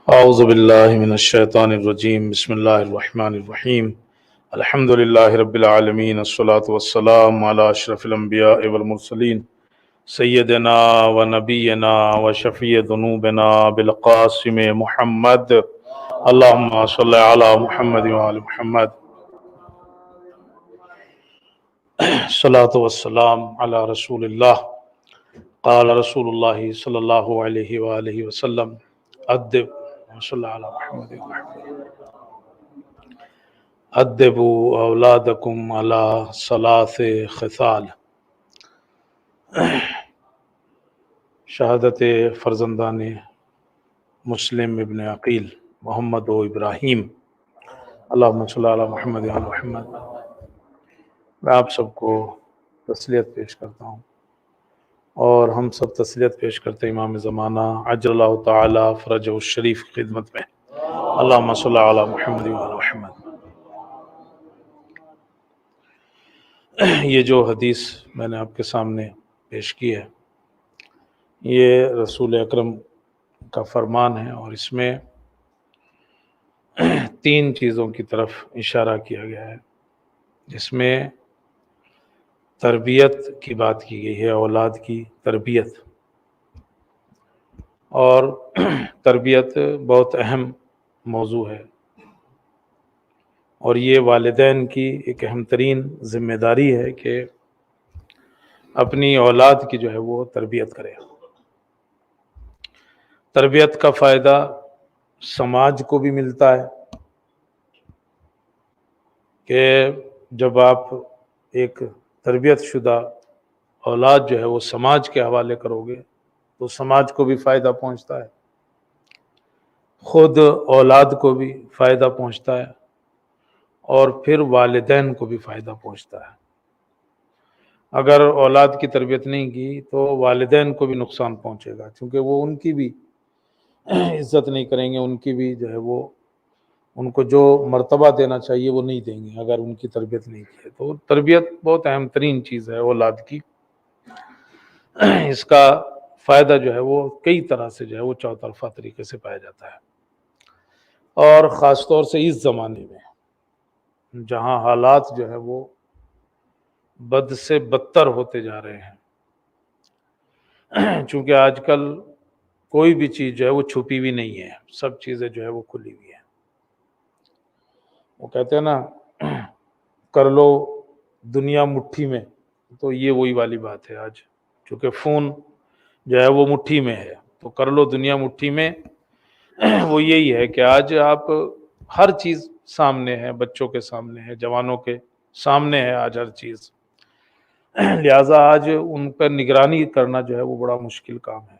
اعوذ باللہ من الشیطان الرجیم بسم اللہ الرحمن الرحیم الحمد للہ رب العالمین الصلاۃ والسلام علی اشرف الانبیاء والمرسلین سیدنا و نبینا و شفیع ذنوبنا بالقاسم محمد اللہم صلی علی محمد و آل محمد الصلاۃ والسلام علی رسول اللہ قال رسول اللہ صلی اللہ علیہ وآلہ وسلم ادب صلی اللہ علیہ محمد ادبوا اولادکم علی ثلاث خصال. شہادت فرزندان مسلم ابن عقیل محمد و ابراہیم اللہم صلی علی محمد و آل محمد. میں آپ سب کو تسلیت پیش کرتا ہوں اور ہم سب تسلیت پیش کرتے ہیں امام زمانہ عجل اللہ تعالی فرجہ الشریف کی خدمت میں. اللہم صلی علی محمد و آل محمد. یہ جو حدیث میں نے آپ کے سامنے پیش کی ہے یہ رسول اکرم کا فرمان ہے اور اس میں 3 چیزوں کی طرف اشارہ کیا گیا ہے جس میں تربیت کی بات کی گئی ہے، اولاد کی تربیت. اور تربیت بہت اہم موضوع ہے اور یہ والدین کی ایک اہم ترین ذمہ داری ہے کہ اپنی اولاد کی جو ہے وہ تربیت کرے. تربیت کا فائدہ سماج کو بھی ملتا ہے کہ جب آپ ایک تربیت شدہ اولاد جو ہے وہ سماج کے حوالے کرو گے تو سماج کو بھی فائدہ پہنچتا ہے، خود اولاد کو بھی فائدہ پہنچتا ہے اور پھر والدین کو بھی فائدہ پہنچتا ہے. اگر اولاد کی تربیت نہیں کی تو والدین کو بھی نقصان پہنچے گا کیونکہ وہ ان کی بھی عزت نہیں کریں گے، ان کی بھی جو ہے وہ ان کو جو مرتبہ دینا چاہیے وہ نہیں دیں گے اگر ان کی تربیت نہیں کی ہے. تو تربیت بہت اہم ترین چیز ہے اولاد کی. اس کا فائدہ جو ہے وہ کئی طرح سے جو ہے وہ چوطرفہ طریقے سے پایا جاتا ہے اور خاص طور سے اس زمانے میں جہاں حالات جو ہے وہ بد سے بدتر ہوتے جا رہے ہیں. چونکہ آج کل کوئی بھی چیز جو ہے وہ چھپی ہوئی نہیں ہے، سب چیزیں جو ہے وہ کھلی ہوئی ہیں. وہ کہتے ہیں نا کر لو دنیا مٹھی میں، تو یہ وہی والی بات ہے آج. چونکہ فون جو ہے وہ مٹھی میں ہے تو کر لو دنیا مٹھی میں، وہ یہی ہے کہ آج آپ ہر چیز سامنے ہے، بچوں کے سامنے ہے، جوانوں کے سامنے ہے آج ہر چیز. لہٰذا آج ان پر نگرانی کرنا جو ہے وہ بڑا مشکل کام ہے.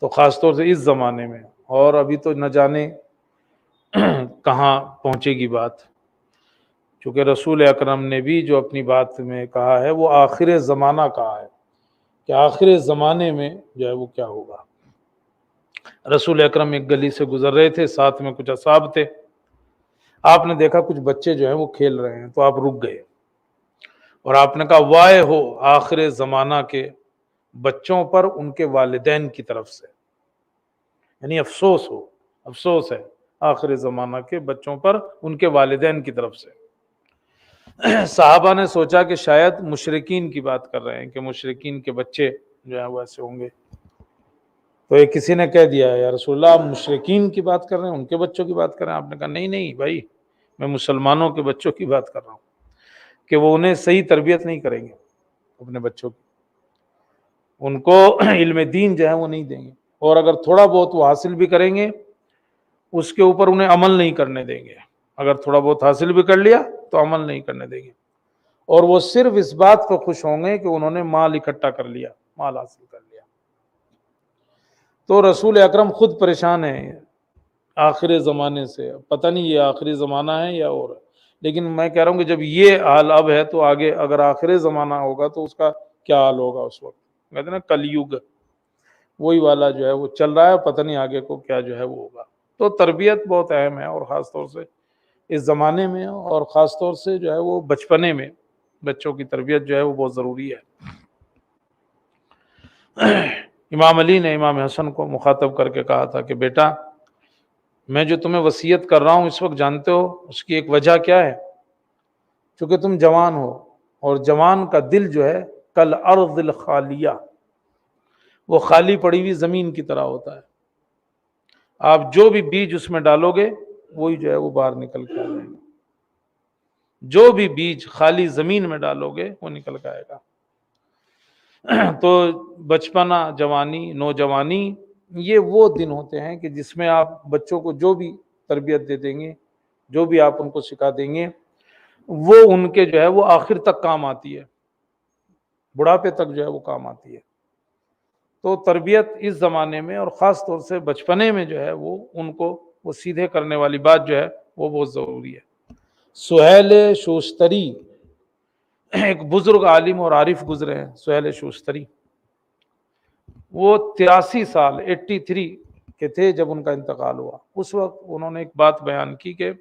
تو خاص طور سے اس زمانے میں، اور ابھی تو نہ جانے کہاں پہنچے گی بات، چونکہ رسول اکرم نے بھی جو اپنی بات میں کہا ہے وہ آخر زمانہ کہا ہے کہ آخر زمانے میں جو ہے وہ کیا ہوگا. رسول اکرم ایک گلی سے گزر رہے تھے، ساتھ میں کچھ اصحاب تھے. آپ نے دیکھا کچھ بچے جو ہیں وہ کھیل رہے ہیں تو آپ رک گئے اور آپ نے کہا وائے ہو آخر زمانہ کے بچوں پر ان کے والدین کی طرف سے، یعنی افسوس ہے آخر زمانہ کے بچوں پر ان کے والدین کی طرف سے. صحابہ نے سوچا کہ شاید مشرکین کی بات کر رہے ہیں کہ مشرکین کے بچے جو ہیں وہ ایسے ہوں گے. تو ایک کسی نے کہہ دیا یا رسول اللہ آپ مشرکین کی بات کر رہے ہیں، ان کے بچوں کی بات کر رہے ہیں؟ آپ نے کہا نہیں بھائی، میں مسلمانوں کے بچوں کی بات کر رہا ہوں کہ وہ انہیں صحیح تربیت نہیں کریں گے اپنے بچوں کی، ان کو علم دین جو ہے وہ نہیں دیں گے، اور اگر تھوڑا بہت وہ حاصل بھی کریں گے اس کے اوپر انہیں عمل نہیں کرنے دیں گے. اگر تھوڑا بہت حاصل بھی کر لیا تو عمل نہیں کرنے دیں گے، اور وہ صرف اس بات پہ خوش ہوں گے کہ انہوں نے مال اکٹھا کر لیا، مال حاصل کر لیا. تو رسول اکرم خود پریشان ہیں آخر زمانے سے. پتہ نہیں یہ آخری زمانہ ہے یا اور ہے، لیکن میں کہہ رہا ہوں کہ جب یہ حال اب ہے تو آگے اگر آخر زمانہ ہوگا تو اس کا کیا حال ہوگا اس وقت. کہتے ہیں نا کل یگ، وہی والا جو ہے وہ چل رہا ہے، پتہ نہیں آگے کو کیا جو ہے وہ ہوگا. تو تربیت بہت اہم ہے اور خاص طور سے اس زمانے میں، اور خاص طور سے جو ہے وہ بچپنے میں بچوں کی تربیت جو ہے وہ بہت ضروری ہے. امام علی نے امام حسن کو مخاطب کر کے کہا تھا کہ بیٹا میں جو تمہیں وصیت کر رہا ہوں اس وقت جانتے ہو اس کی ایک وجہ کیا ہے؟ چونکہ تم جوان ہو، اور جوان کا دل جو ہے کل ارض الخالیہ، وہ خالی پڑی ہوئی زمین کی طرح ہوتا ہے. آپ جو بھی بیج اس میں ڈالو گے وہی جو ہے وہ باہر نکل کے آ جائے گا. جو بھی بیج خالی زمین میں ڈالو گے وہ نکل کے آئے گا. تو بچپنا، جوانی، نوجوانی، یہ وہ دن ہوتے ہیں کہ جس میں آپ بچوں کو جو بھی تربیت دے دیں گے، جو بھی آپ ان کو سکھا دیں گے، وہ ان کے جو ہے وہ آخر تک کام آتی ہے، بڑھاپے تک جو ہے وہ کام آتی ہے. تو تربیت اس زمانے میں اور خاص طور سے بچپنے میں جو ہے وہ ان کو وہ سیدھے کرنے والی بات جو ہے وہ بہت ضروری ہے. سہیل شوستری، ایک بزرگ عالم اور عارف گزرے ہیں سہیل شوستری. وہ 83 سال 83 کے تھے جب ان کا انتقال ہوا. اس وقت انہوں نے ایک بات بیان کی کہ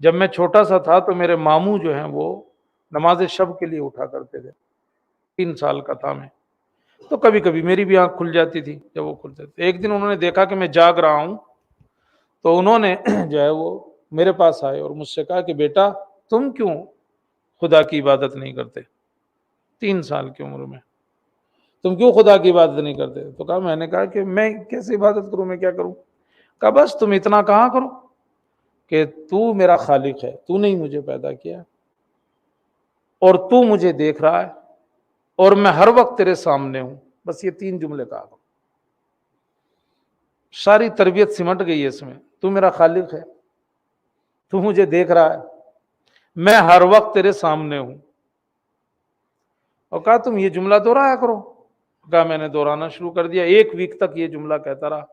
جب میں چھوٹا سا تھا تو میرے ماموں جو ہیں وہ نماز شب کے لیے اٹھا کرتے تھے. 3 سال کا تھا میں، تو کبھی کبھی میری بھی آنکھ کھل جاتی تھی جب وہ کھلتے تھے. ایک دن انہوں نے دیکھا کہ میں جاگ رہا ہوں، تو انہوں نے جو ہے وہ میرے پاس آئے اور مجھ سے کہا کہ بیٹا تم کیوں خدا کی عبادت نہیں کرتے؟ 3 سال کی عمر میں تم کیوں خدا کی عبادت نہیں کرتے؟ تو کہا، میں نے کہا کہ میں کیسے عبادت کروں، میں کیا کروں؟ کہا بس تم اتنا کہا کرو کہ تو میرا خالق ہے، تو نے مجھے پیدا کیا اور تو مجھے دیکھ رہا ہے اور میں ہر وقت تیرے سامنے ہوں. بس یہ 3 جملے کہا کرو. ساری تربیت سمٹ گئی ہے اس میں. تو میرا خالق ہے، تو مجھے دیکھ رہا ہے، میں ہر وقت تیرے سامنے ہوں. اور کہا تم یہ جملہ دہرایا کرو. کہا میں نے دہرانا شروع کر دیا. 1 ویک تک یہ جملہ کہتا رہا.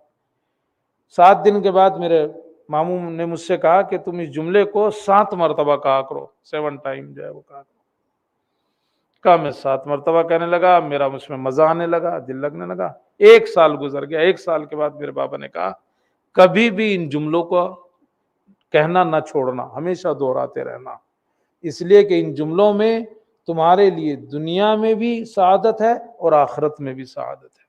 7 دن کے بعد میرے ماموں نے مجھ سے کہا کہ تم اس جملے کو 7 مرتبہ کہا کرو، 7 ٹائم جو ہے وہ کہا کرو. کہا میں 7 مرتبہ کہنے لگا، میرا اس میں مزہ آنے لگا، دل لگنے لگا. 1 سال گزر گیا. 1 سال کے بعد میرے بابا نے کہا کبھی بھی ان جملوں کو کہنا نہ چھوڑنا، ہمیشہ دہراتے رہنا، اس لیے کہ ان جملوں میں تمہارے لیے دنیا میں بھی سعادت ہے اور آخرت میں بھی سعادت ہے.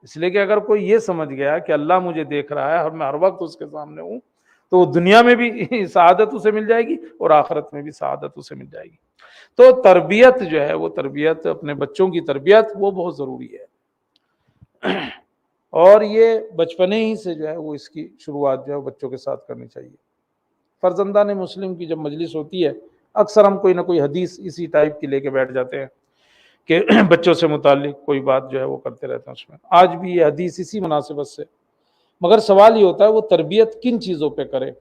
اس لیے کہ اگر کوئی یہ سمجھ گیا کہ اللہ مجھے دیکھ رہا ہے اور میں ہر وقت اس کے سامنے ہوں، تو دنیا میں بھی سعادت اسے مل جائے گی اور آخرت میں بھی سعادت اسے مل جائے گی. تو تربیت جو ہے وہ تربیت، اپنے بچوں کی تربیت، وہ بہت ضروری ہے. اور یہ بچپنے ہی سے جو ہے وہ اس کی شروعات جو ہے بچوں کے ساتھ کرنی چاہیے. فرزندان مسلم کی جب مجلس ہوتی ہے، اکثر ہم کوئی نہ کوئی حدیث اسی ٹائپ کی لے کے بیٹھ جاتے ہیں کہ بچوں سے متعلق کوئی بات جو ہے وہ کرتے رہتے ہیں. اس میں آج بھی یہ حدیث اسی مناسبت سے، مگر سوال یہ ہوتا ہے وہ تربیت کن چیزوں پہ کرے.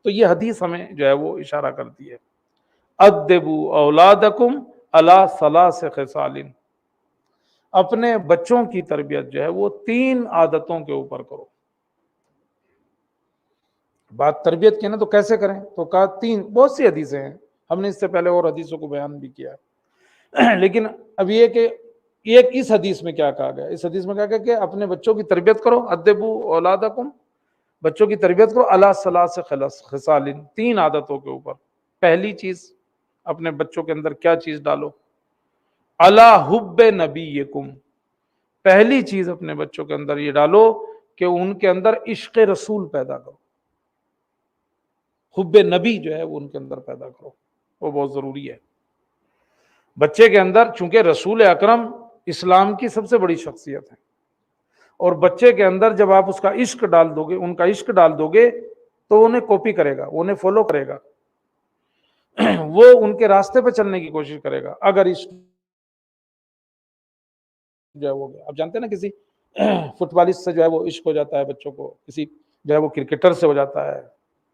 تو یہ حدیث ہمیں جو ہے وہ اشارہ کرتی ہے، ادبوا اولادکم علی 3 خصال، اپنے بچوں کی تربیت جو ہے وہ 3 عادتوں کے اوپر کرو. بات تربیت کی ہے نا، تو کیسے کریں؟ تو کہا 3. بہت سی حدیثیں ہیں، ہم نے اس سے پہلے اور حدیثوں کو بیان بھی کیا ہے. لیکن اب یہ کہ اس حدیث میں کیا کہا گیا؟ اس حدیث میں کہا گیا کہ اپنے بچوں کی تربیت کرو، ادبوا اولادکم، بچوں کی تربیت کرو علی 3 خصال، 3 عادتوں کے اوپر. پہلی چیز اپنے بچوں کے اندر کیا چیز ڈالو؟ علی حب نبیکم، پہلی چیز اپنے بچوں کے اندر یہ ڈالو کہ ان کے اندر عشق رسول پیدا کرو. حب نبی جو ہے وہ ان کے اندر پیدا کرو، وہ بہت ضروری ہے. بچے کے اندر چونکہ رسول اکرم اسلام کی سب سے بڑی شخصیت ہے، اور بچے کے اندر جب آپ اس کا عشق ڈال دو گے، ان کا عشق ڈال دو گے، تو انہیں کاپی کرے گا، انہیں فالو کرے گا، وہ ان کے راستے پہ چلنے کی کوشش کرے گا. اگر عشق جو ہے وہ گیا، اب جانتے ہیں نا کسی فٹ بالسٹ سے جو ہے وہ عشق ہو جاتا ہے بچوں کو، کسی جو ہے وہ کرکٹر سے ہو جاتا ہے،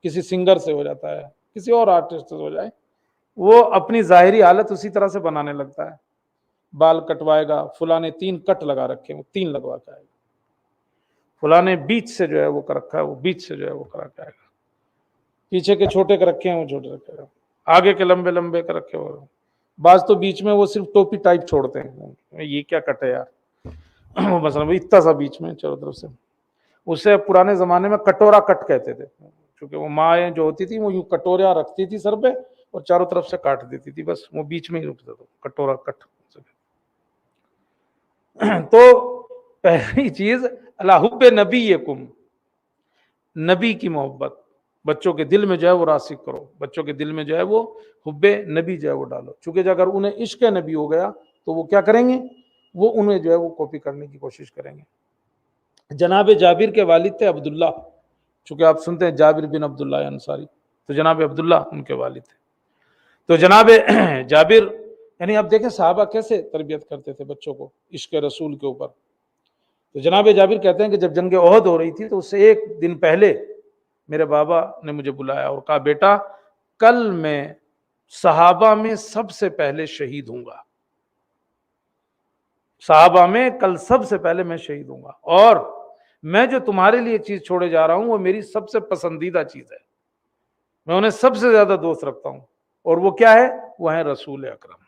کسی سنگر سے ہو جاتا ہے، کسی اور آرٹسٹ سے ہو جائے، وہ اپنی ظاہری حالت اسی طرح سے بنانے لگتا ہے. بال کٹوائے گا، فلاں نے 3 کٹ لگا رکھے ہیں، وہ 3 لگوا کے آئے گا. فلاں نے بیچ سے جو ہے وہ کر رکھا ہے، وہ بیچ سے جو ہے وہ کرا کے آئے گا. پیچھے کے چھوٹے کر رکھے ہیں، وہ چھوٹے رکھے گا. آگے کے لمبے لمبے کر رکھے ہو. بعض تو بیچ میں وہ صرف ٹوپی ٹائپ چھوڑتے ہیں، یہ کیا کٹ ہے یار، وہ مثلا اتنا سا بیچ میں چاروں طرف سے. اسے پرانے زمانے میں کٹورا کٹ کہتے تھے، کیونکہ وہ مائیں جو ہوتی تھی وہ یوں کٹوریا رکھتی تھی سر پہ اور چاروں طرف سے کاٹ دیتی تھی، بس وہ بیچ میں ہی رکتا تھا، کٹورا کٹ. تو پہلی چیز علی حب نبیکم، نبی کی محبت بچوں کے دل میں جو ہے وہ راسخ کرو، بچوں کے دل میں جو ہے وہ حب نبی جو ہے وہ ڈالو، چونکہ اگر انہیں عشق نبی ہو گیا تو وہ کیا کریں گے، وہ انہیں جو ہے وہ کاپی کرنے کی کوشش کریں گے۔ جناب جابر کے والد تھے عبداللہ، چونکہ آپ سنتے ہیں جابر بن عبداللہ انصاری، تو جناب عبداللہ ان کے والد تھے۔ تو جناب جابر، یعنی آپ دیکھیں صحابہ کیسے تربیت کرتے تھے بچوں کو عشق رسول کے اوپر۔ تو جناب جابر کہتے ہیں کہ جب جنگ احد ہو رہی تھی تو اس سے ایک دن پہلے میرے بابا نے مجھے بلایا اور کہا بیٹا کل میں صحابہ میں سب سے پہلے شہید ہوں گا، صحابہ میں کل سب سے پہلے میں شہید ہوں گا، اور میں جو تمہارے لیے چیز چھوڑے جا رہا ہوں وہ میری سب سے پسندیدہ چیز ہے، میں انہیں سب سے زیادہ دوست رکھتا ہوں، اور وہ کیا ہے، وہ ہے رسول اکرم۔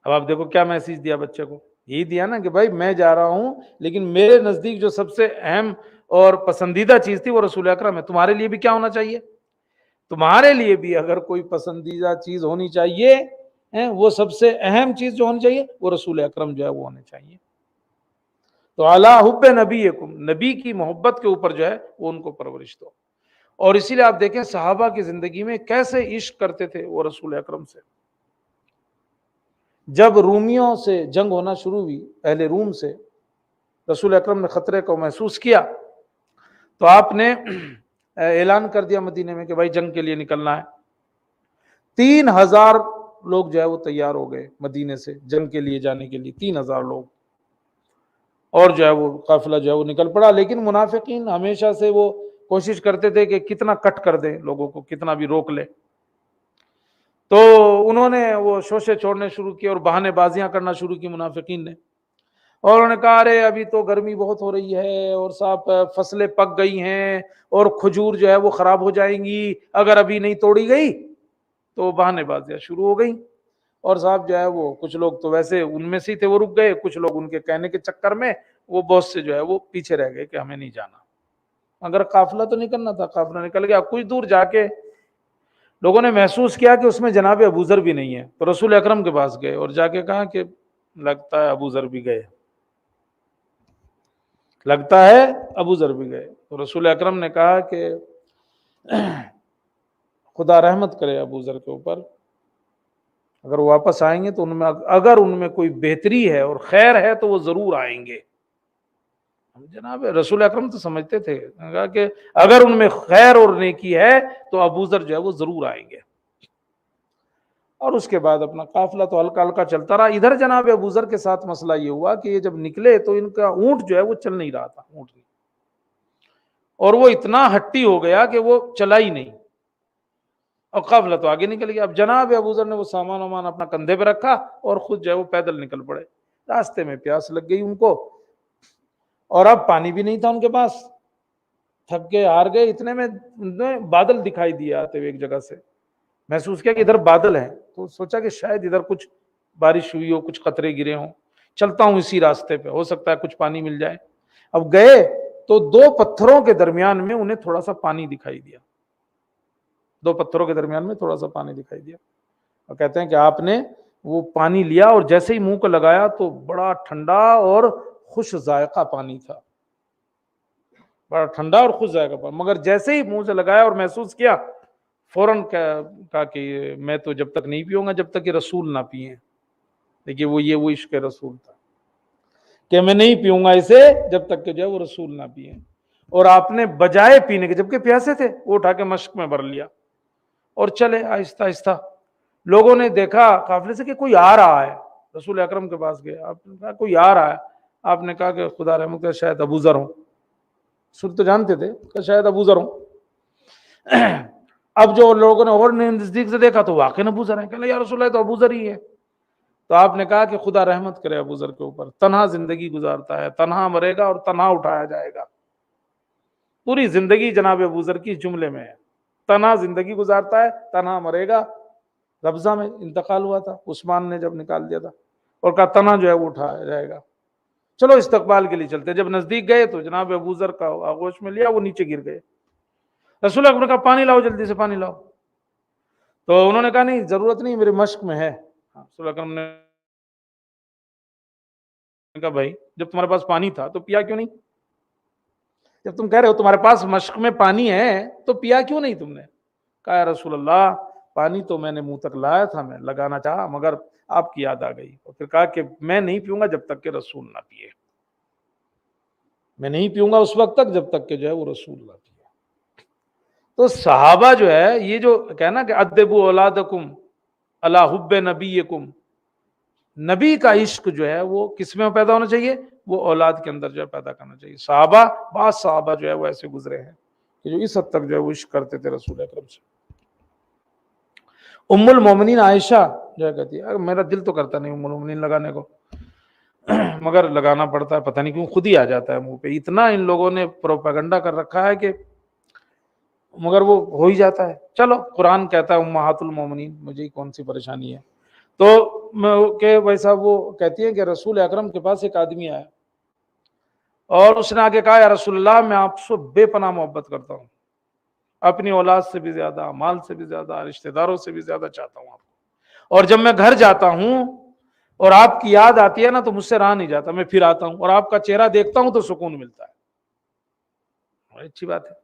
اب آپ دیکھو کیا میسیج دیا بچے کو، یہی دیا نا کہ بھائی میں جا رہا ہوں لیکن میرے نزدیک جو سب سے اہم اور پسندیدہ چیز تھی وہ رسول اکرم ہے، تمہارے لیے بھی کیا ہونا چاہیے، تمہارے لیے بھی اگر کوئی پسندیدہ چیز ہونی چاہیے، وہ سب سے اہم چیز جو ہونی چاہیے وہ رسول اکرم جو ہے وہ ہونے چاہیے۔ تو اعلیٰ حب نبیکم، نبی کی محبت کے اوپر جو ہے وہ ان کو پرورش دو۔ اور اسی لیے آپ دیکھیں صحابہ کی زندگی میں کیسے عشق کرتے تھے وہ رسول اکرم سے۔ جب رومیوں سے جنگ ہونا شروع ہوئی، اہل روم سے، رسول اکرم نے خطرے کو محسوس کیا تو آپ نے اعلان کر دیا مدینے میں کہ بھائی جنگ کے لیے نکلنا ہے۔ 3000 لوگ جو ہے وہ تیار ہو گئے مدینے سے جنگ کے لیے جانے کے لیے، 3000 لوگ، اور جو ہے وہ قافلہ جو ہے وہ نکل پڑا۔ لیکن منافقین ہمیشہ سے وہ کوشش کرتے تھے کہ کتنا کٹ کر دیں لوگوں کو، کتنا بھی روک لے، تو انہوں نے وہ شوشے چھوڑنے شروع کیے اور بہانے بازیاں کرنا شروع کی منافقین نے، اور انہوں نے کہا ارے ابھی تو گرمی بہت ہو رہی ہے اور صاحب فصلیں پک گئی ہیں اور کھجور جو ہے وہ خراب ہو جائیں گی اگر ابھی نہیں توڑی گئی، تو بہانے بازیاں شروع ہو گئیں۔ اور صاحب جو ہے وہ کچھ لوگ تو ویسے ان میں سے تھے وہ رک گئے، کچھ لوگ ان کے کہنے کے چکر میں وہ بہت سے جو ہے وہ پیچھے رہ گئے کہ ہمیں نہیں جانا، اگر قافلہ تو نکلنا تھا، قافلہ نکل گیا۔ کچھ دور جا کے لوگوں نے محسوس کیا کہ اس میں جناب ابوذر بھی نہیں ہے، تو رسول اکرم کے پاس گئے اور جا کے کہا کہ لگتا ہے ابوذر بھی گئے، لگتا ہے ابوذر بھی گئے۔ تو رسول اکرم نے کہا کہ خدا رحمت کرے ابوذر کے اوپر، اگر وہ واپس آئیں گے تو اگر ان میں کوئی بہتری ہے اور خیر ہے تو وہ ضرور آئیں گے۔ جناب رسول اکرم تو سمجھتے تھے، کہا کہ اگر ان میں خیر اور نیکی ہے تو ابوذر جو ہے وہ ضرور آئیں گے۔ اور اس کے بعد اپنا قافلہ تو ہلکا ہلکا چلتا رہا۔ ادھر جناب ابوذر کے ساتھ مسئلہ یہ ہوا کہ یہ جب نکلے تو ان کا اونٹ جو ہے وہ چل نہیں رہا تھا، اونٹ نہیں، اور وہ اتنا ہٹی ہو گیا کہ وہ چلا ہی نہیں، اور قافلہ تو آگے نکل گیا۔ اب جناب ابوذر نے وہ سامان وامان اپنا کندھے پہ رکھا اور خود جو ہے وہ پیدل نکل پڑے۔ راستے میں پیاس لگ گئی ان کو، اور اب پانی بھی نہیں تھا ان کے پاس، تھک گئے ہار گئے، اتنے میں بادل دکھائی دیے آتے ہوئے ایک جگہ سے، محسوس کیا کہ ادھر بادل ہیں، تو سوچا کہ شاید ادھر کچھ بارش ہوئی ہو، کچھ قطرے گرے ہوں، چلتا ہوں اسی راستے پہ، ہو سکتا ہے کچھ پانی مل جائے۔ اب گئے تو 2 پتھروں کے درمیان میں انہیں تھوڑا سا پانی دکھائی دیا، 2 پتھروں کے درمیان میں تھوڑا سا پانی دکھائی دیا، اور کہتے ہیں کہ آپ نے وہ پانی لیا اور جیسے ہی منہ کو لگایا تو بڑا ٹھنڈا اور خوش ذائقہ پانی تھا، بڑا ٹھنڈا اور خوش ذائقہ پانی، مگر جیسے ہی منہ سے لگایا اور محسوس کیا، فوراً کہا کہ میں تو جب تک نہیں پیوں گا جب تک کہ رسول نہ پیئیں۔ دیکھیے وہ عشق رسول تھا کہ میں نہیں پیوں گا اسے جب تک کہ جو ہے وہ رسول نہ پیئیں، اور آپ نے بجائے پینے کے، جبکہ پیاسے تھے، وہ اٹھا کے مشک میں بھر لیا اور چلے آہستہ آہستہ۔ لوگوں نے دیکھا قافلے سے کہ کوئی آ رہا ہے، رسول اکرم کے پاس گئے، آپ نے کہا کوئی آ رہا ہے، آپ نے کہا کہ خدا رحمت کرے شاید ابوذر ہوں، سر تو جانتے تھے کہ شاید ابوذر ہوں۔ اب جو لوگوں نے اور نزدیک سے دیکھا تو واقعی ابوذر ہیں، کہ یا رسول اللہ تو ابوذر ہی ہے۔ تو آپ نے کہا کہ خدا رحمت کرے ابوذر کے اوپر، تنہا زندگی گزارتا ہے، تنہا مرے گا اور تنہا اٹھایا جائے گا۔ پوری زندگی جناب ابوذر کی جملے میں ہے، تنہا زندگی گزارتا ہے، تنہا مرے گا۔ ربضہ میں انتقال ہوا تھا، عثمان نے جب نکال دیا تھا، اور کہا تنہا جو ہے وہ اٹھایا جائے گا۔ چلو استقبال کے لیے چلتے، جب نزدیک گئے تو جناب ابوذر کا آغوش میں لیا، وہ نیچے گر گئے۔ رسول اللہ نے کہا پانی لاؤ، جلدی سے پانی لاؤ، تو انہوں نے کہا نہیں ضرورت نہیں، میرے مشق میں ہے۔ رسول اللہ نے کہا بھائی جب تمہارے پاس پانی تھا تو پیا کیوں نہیں؟ جب تم کہہ رہے ہو تمہارے پاس مشق میں پانی ہے تو پیا کیوں نہیں تم نے؟ کہا یا رسول اللہ پانی تو میں نے منہ تک لایا تھا، میں لگانا چاہا مگر آپ کی یاد آ گئی، اور پھر کہا کہ میں نہیں پیوں گا جب تک کہ رسول نہ پیے، میں نہیں پیوں گا اس وقت تک جب تک کہ جو ہے وہ رسول نہ پیے۔ تو صحابہ جو ہے یہ جو کہنا کہ ادبوا اولادکم علی حب نبیکم، نبی کا عشق جو ہے وہ کس میں پیدا ہونا چاہیے؟ وہ اولاد کے اندر جو ہے پیدا کرنا چاہیے۔ صحابہ، بعض صحابہ جو ہے وہ ایسے گزرے ہیں کہ جو اس حد تک جو ہے وہ عشق کرتے تھے رسول اکرم سے۔ ام المومنین عائشہ جو ہے کہتی ہے میرا دل تو کرتا نہیں ام المومنین لگانے کو، مگر لگانا پڑتا ہے، پتہ نہیں کیوں خود ہی آ جاتا ہے منہ پہ، اتنا ان لوگوں نے پروپیگنڈا کر رکھا ہے کہ مگر وہ ہو ہی جاتا ہے۔ چلو قرآن کہتا ہے امہات المومنین، مجھے کون سی پریشانی ہے؟ تو کہ بھائی صاحب وہ کہتی ہے کہ رسول اکرم کے پاس ایک آدمی آیا اور اس نے آگے کہا یا رسول اللہ میں آپ سے بے پناہ محبت کرتا ہوں، اپنی اولاد سے بھی زیادہ، مال سے بھی زیادہ، رشتہ داروں سے بھی زیادہ چاہتا ہوں آپ کو، اور جب میں گھر جاتا ہوں اور آپ کی یاد آتی ہے نا تو مجھ سے رہا نہیں جاتا، میں پھر آتا ہوں اور آپ کا چہرہ دیکھتا ہوں تو سکون ملتا ہے۔ بڑی اچھی بات ہے۔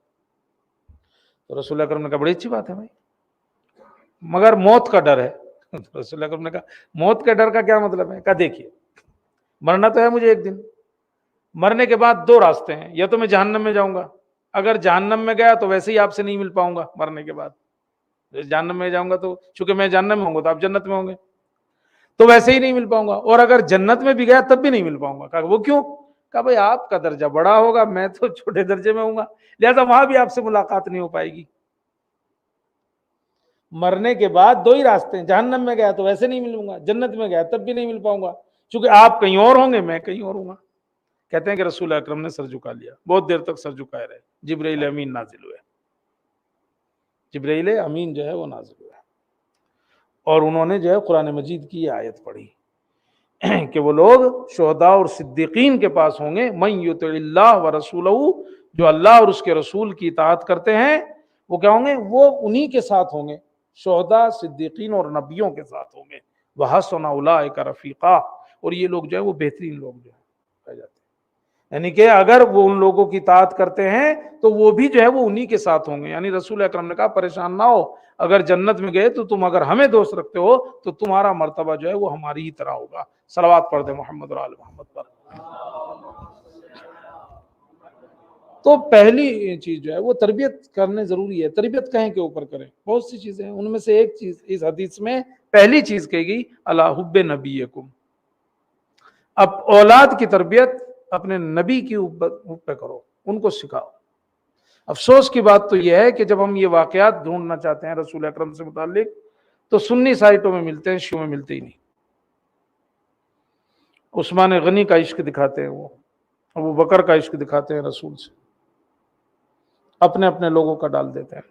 تو رسول اکرم نے کہا بڑی اچھی بات ہے بھائی، مگر موت کا ڈر ہے۔ رسول اکرم نے کہا موت کے ڈر کا کیا مطلب ہے؟ کہا دیکھیے مرنا تو ہے مجھے ایک دن، مرنے کے بعد دو راستے ہیں، یا تو میں جہنم میں جاؤں گا، اگر جہنم میں گیا تو ویسے ہی آپ سے نہیں مل پاؤں گا مرنے کے بعد، جہنم میں جاؤں گا تو چونکہ میں جہنم میں ہوں گا تو آپ جنت میں ہوں گے تو ویسے ہی نہیں مل پاؤں گا، اور اگر جنت میں بھی گیا تب بھی نہیں مل پاؤں گا۔ کہا وہ کیوں؟ کہا بھائی آپ کا درجہ بڑا ہوگا، میں تو چھوٹے درجے میں ہوں گا، لہذا وہاں بھی آپ سے ملاقات نہیں ہو پائے گی۔ مرنے کے بعد دو ہی راستے ہیں، جہنم میں گیا تو ویسے نہیں ملوں گا، جنت میں گیا تب بھی نہیں مل پاؤں گا، چونکہ آپ کہیں اور ہوں گے میں کہیں اور ہوں گا۔ کہتے ہیں کہ رسول اکرم نے سر جھکا لیا، بہت دیر تک سر جھکائے رہے، جبرائیل امین نازل ہوئے، جبرائیل امین جو ہے وہ نازل ہوئے، اور انہوں نے جو ہے قرآن مجید کی یہ آیت پڑھی کہ وہ لوگ شہداء اور صدیقین کے پاس ہوں گے، من یطع اللہ ورسولہ، جو اللہ اور اس کے رسول کی اطاعت کرتے ہیں وہ کیا ہوں گے؟ وہ انہی کے ساتھ ہوں گے، شہداء، صدیقین اور نبیوں کے ساتھ ہوں گے، وحسن اولئک رفیقا، اور یہ لوگ جو ہے وہ بہترین لوگ جو ہے کہے جاتے ہیں، یعنی کہ اگر وہ ان لوگوں کی اطاعت کرتے ہیں تو وہ بھی جو ہے وہ انہی کے ساتھ ہوں گے۔ یعنی رسول اکرم نے کہا پریشان نہ ہو، اگر جنت میں گئے تو تم اگر ہمیں دوست رکھتے ہو تو تمہارا مرتبہ جو ہے وہ ہماری ہی طرح ہوگا۔ صلوات پڑھ دیں محمد اور آل محمد پر۔ تو پہلی چیز جو ہے وہ تربیت کرنے ضروری ہے۔ تربیت کہیں کے اوپر کریں، بہت سی چیزیں ہیں، ان میں سے ایک چیز اس حدیث میں پہلی چیز کہی گئی علی حب نبیکم، اب اولاد کی تربیت اپنے نبی کی حب پہ کرو، ان کو سکھاؤ۔ افسوس کی بات تو یہ ہے کہ جب ہم یہ واقعات ڈھونڈنا چاہتے ہیں رسول اکرم سے متعلق تو سنی سائٹوں میں ملتے ہیں، شیعوں میں ملتے ہی نہیں۔ عثمان غنی کا عشق دکھاتے ہیں، وہ ابو بکر کا عشق دکھاتے ہیں رسول سے، اپنے اپنے لوگوں کا ڈال دیتے ہیں۔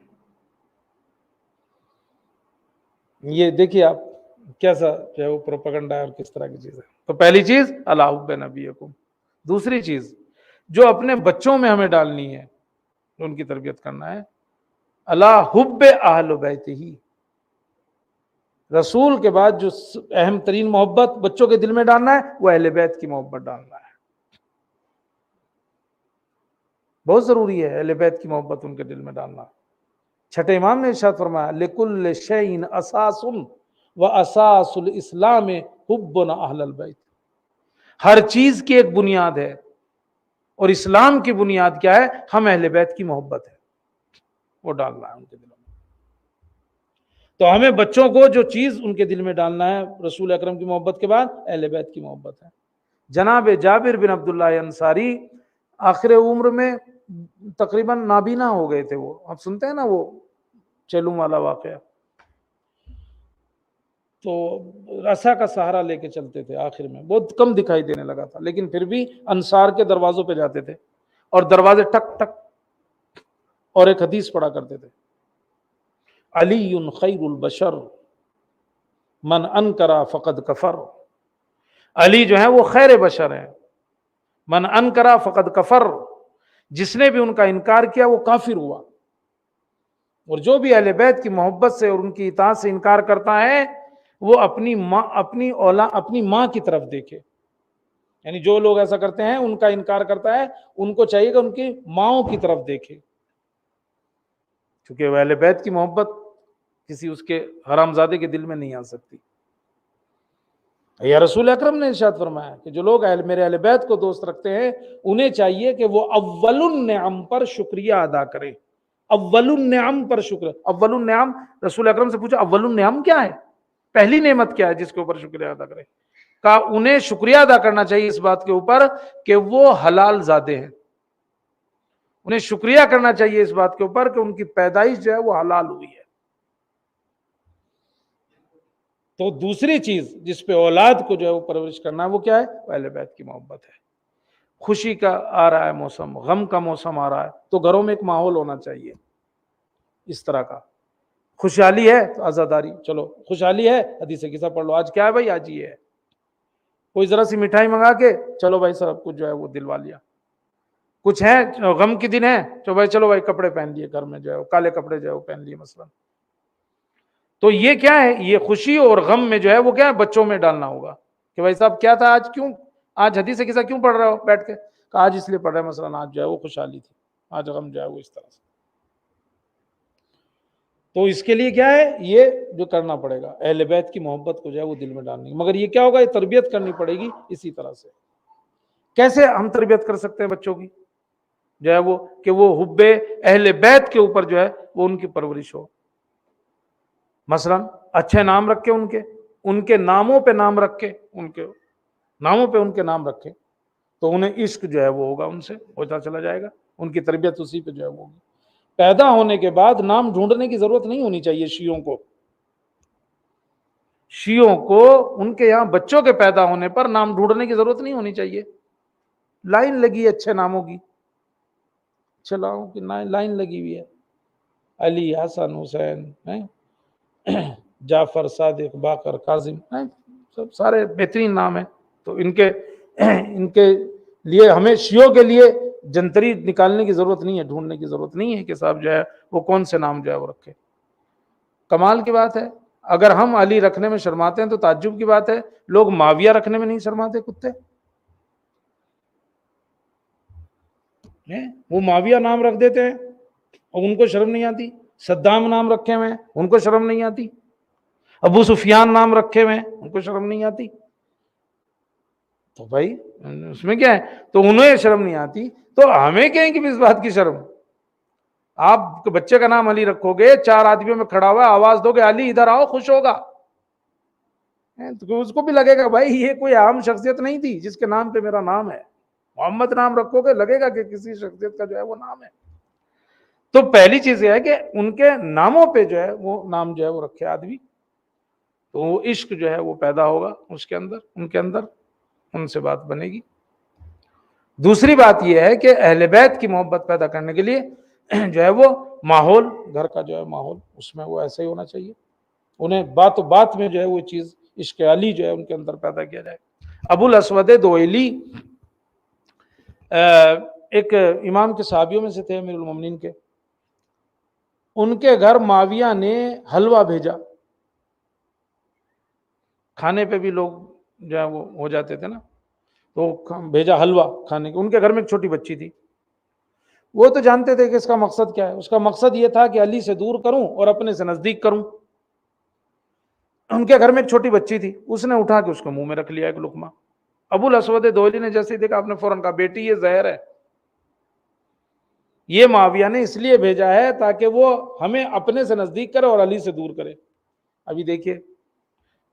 یہ دیکھیے آپ کیسا جو ہے وہ پروپیگنڈا ہے اور کس طرح کی چیز ہے۔ تو پہلی چیز علی حب نبیکم۔ دوسری چیز جو اپنے بچوں میں ہمیں ڈالنی ہے، ان کی تربیت کرنا ہے، علی حب اہل بیتہ، رسول کے بعد جو اہم ترین محبت بچوں کے دل میں ڈالنا ہے وہ اہل بیت کی محبت ڈالنا ہے۔ بہت ضروری ہے اہل بیت کی محبت ان کے دل میں ڈالنا۔ چھٹے امام نے ارشاد فرمایا لکل شیء اساس واساس الاسلام حبنا اہل البیت، ہر چیز کی ایک بنیاد ہے اور اسلام کی بنیاد کیا ہے؟ ہم اہل بیت کی محبت ہے، وہ ڈالنا ہے ان کے دلوں میں۔ تو ہمیں بچوں کو جو چیز ان کے دل میں ڈالنا ہے رسول اکرم کی محبت کے بعد اہل بیت کی محبت ہے۔ جناب جابر بن عبداللہ انصاری آخر عمر میں تقریباً نابینا ہو گئے تھے، وہ آپ سنتے ہیں نا وہ چیلوں والا واقعہ، تو عصا کا سہارا لے کے چلتے تھے، آخر میں بہت کم دکھائی دینے لگا تھا، لیکن پھر بھی انصار کے دروازوں پہ جاتے تھے اور دروازے ٹک ٹک، اور ایک حدیث پڑھا کرتے تھے علی خیر البشر من انکر فقد کفر، علی جو ہے وہ خیر بشر ہے، من انکر فقد کفر، جس نے بھی ان کا انکار کیا وہ کافر ہوا، اور جو بھی اہل بیت کی محبت سے اور ان کی اطاعت سے انکار کرتا ہے وہ اپنی ماں کی طرف دیکھے، یعنی جو لوگ ایسا کرتے ہیں ان کا انکار کرتا ہے، ان کو چاہیے کہ ان کی ماؤں کی طرف دیکھے، کیونکہ اہل بیت کی محبت کسی اس کے حرامزادے کے دل میں نہیں آ سکتی۔ یا رسول اکرم نے ارشاد فرمایا کہ جو لوگ میرے اہل بیت کو دوست رکھتے ہیں انہیں چاہیے کہ وہ اول النعم پر شکریہ ادا کرے۔ اول النعم پر شکر، اول النعم، رسول اکرم سے پوچھا اول النعم کیا ہے، پہلی نعمت کیا ہے جس کے اوپر شکریہ ادا کرے؟ کہا انہیں شکریہ ادا کرنا چاہیے اس بات کے اوپر کہ وہ حلال زادے ہیں، انہیں شکریہ کرنا چاہیے اس بات کے اوپر کہ ان کی پیدائش جو ہے وہ حلال ہوئی ہے۔ تو دوسری چیز جس پہ اولاد کو جو ہے وہ پرورش کرنا ہے وہ کیا ہے؟ اہل بیت کی محبت ہے۔ خوشی کا آ رہا ہے موسم، غم کا موسم آ رہا ہے، تو گھروں میں ایک ماحول ہونا چاہیے اس طرح کا۔ خوشحالی ہے تو عزاداری، چلو خوشحالی ہے حدیث قصہ پڑھ لو، آج کیا ہے بھائی؟ آج یہ ہے، کوئی ذرا سی مٹھائی منگا کے چلو بھائی سب کچھ جو ہے وہ دلوا لیا۔ کچھ ہے غم کی دن ہے تو بھائی چلو بھائی کپڑے پہن لیے، گھر میں جو ہے کالے کپڑے جو ہے وہ پہن لیے مثلا۔ تو یہ کیا ہے؟ یہ خوشی اور غم میں جو ہے وہ کیا ہے؟ بچوں میں ڈالنا ہوگا کہ بھائی صاحب کیا تھا آج، کیوں آج حدیث قصہ کیوں پڑھ رہے ہو بیٹھ کے؟ کہ آج اس لیے پڑھ رہے ہیں مثلا آج جو ہے وہ خوشحالی تھی، آج غم جو ہے وہ اس طرح سے۔ تو اس کے لیے کیا ہے؟ یہ جو کرنا پڑے گا اہل بیت کی محبت کو جو ہے وہ دل میں ڈالنی، مگر یہ کیا ہوگا؟ یہ تربیت کرنی پڑے گی اسی طرح سے۔ کیسے ہم تربیت کر سکتے ہیں بچوں کی جو ہے وہ کہ وہ حب اہل بیت کے اوپر جو ہے وہ ان کی پرورش ہو؟ مثلا اچھے نام رکھے ان کے ناموں پہ نام رکھے، ان کے ناموں پہ ان کے نام رکھے تو انہیں عشق جو ہے وہ ہوگا، ان سے ہوتا چلا جائے گا، ان کی تربیت اسی پہ جو ہے وہ ہوگی۔ پیدا ہونے کے بعد نام ڈھونڈنے کی ضرورت نہیں ہونی چاہیے شیعوں کو ان کے یہاں بچوں کے پیدا ہونے پر نام ڈھونڈنے کی ضرورت نہیں ہونی چاہیے۔ لائن لگی ہے اچھے ناموں کی، چلاؤں کی لائن لگی ہوئی ہے، علی، حسن، حسین، جعفر، صادق، باقر، کاظم، سب سارے بہترین نام ہیں۔ تو ان کے لیے ہمیں شیعوں کے لیے جنتری نکالنے کی ضرورت نہیں ہے، ڈھونڈنے کی ضرورت نہیں ہے کہ صاحب جو ہے وہ کون سے نام جو ہے وہ رکھے۔ کمال کی بات ہے اگر ہم علی رکھنے میں شرماتے ہیں تو تعجب کی بات ہے لوگ معاویہ رکھنے میں نہیں شرماتے کتے؟ وہ معاویہ نام رکھ دیتے ہیں اور ان کو شرم نہیں آتی، صدام نام رکھے ہوئے ہیں ان کو شرم نہیں آتی، ابو سفیان نام رکھے ہوئے ہیں ان کو شرم نہیں آتی۔ تو بھائی اس میں کیا ہے؟ تو انہیں شرم نہیں آتی تو ہمیں کہیں کہ اس بات کی شرم؟ آپ بچے کا نام علی رکھو گے، 4 آدمیوں میں کھڑا ہوا آواز دو گے علی ادھر آؤ، خوش ہوگا، تو اس کو بھی لگے گا بھائی یہ کوئی عام شخصیت نہیں تھی جس کے نام پہ میرا نام ہے۔ محمد نام رکھو گے لگے گا کہ کسی شخصیت کا جو ہے وہ نام ہے۔ تو پہلی چیز یہ ہے کہ ان کے ناموں پہ جو ہے وہ نام جو ہے وہ رکھے آدمی، تو وہ عشق جو ہے وہ پیدا ہوگا اس کے اندر، ان کے اندر، ان سے بات بنے گی۔ دوسری بات یہ ہے کہ اہل بیت کی محبت پیدا کرنے کے لیے جو ہے وہ ماحول، گھر کا جو ہے ماحول اس میں وہ ایسا ہی ہونا چاہیے، انہیں بات و بات میں جو ہے وہ چیز عشق علی جو ہے ان کے اندر پیدا کیا جائے۔ ابو الاسود دوئلی ایک امام کے صحابیوں میں سے تھے، امیر المومنین کے، ان کے گھر معاویہ نے حلوہ بھیجا، کھانے پہ بھی لوگ جو ہے وہ ہو جاتے تھے نا، تو بھیجا حلوہ کھانے کے۔ ان کے گھر میں ایک چھوٹی بچی تھی، وہ تو جانتے تھے کہ اس کا مقصد کیا ہے، اس کا مقصد یہ تھا کہ علی سے دور کروں اور اپنے سے نزدیک کروں۔ ان کے گھر میں ایک چھوٹی بچی تھی، اس نے اٹھا کے اس کو منہ میں رکھ لیا ایک لقمہ۔ ابو الاسود دوئلی نے جیسے ہی دیکھا آپ نے فوراً کہا بیٹی یہ زہر ہے، یہ معاویہ نے اس لیے بھیجا ہے تاکہ وہ ہمیں اپنے سے نزدیک کرے اور علی سے دور کرے۔ ابھی دیکھیے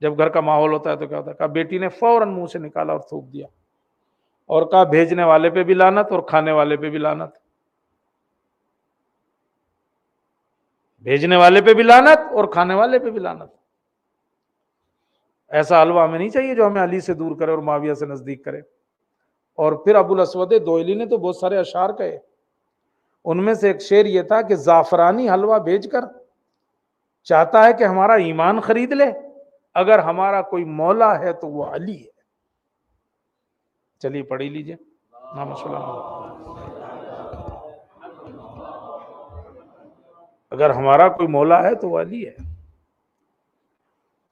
جب گھر کا ماحول ہوتا ہے تو کیا ہوتا ہے، کہا بیٹی نے فوراً منہ سے نکالا اور تھوک دیا، اور کہا بھیجنے والے پہ بھی لعنت اور کھانے والے پہ بھی لعنت، بھیجنے والے پہ بھی لعنت اور کھانے والے پہ بھی لعنت۔ ایسا حلوہ ہمیں نہیں چاہیے جو ہمیں علی سے دور کرے اور معاویہ سے نزدیک کرے۔ اور پھر ابو الاسود دوئلی نے تو بہت سارے اشعار کہے، ان میں سے ایک شعر یہ تھا کہ زعفرانی حلوہ بھیج کر چاہتا ہے کہ ہمارا ایمان خرید لے، اگر ہمارا کوئی مولا ہے تو وہ علی ہے۔ چلیے پڑھ ہی لیجیے نام صلی اللہ، اگر ہمارا کوئی مولا ہے تو وہ علی ہے۔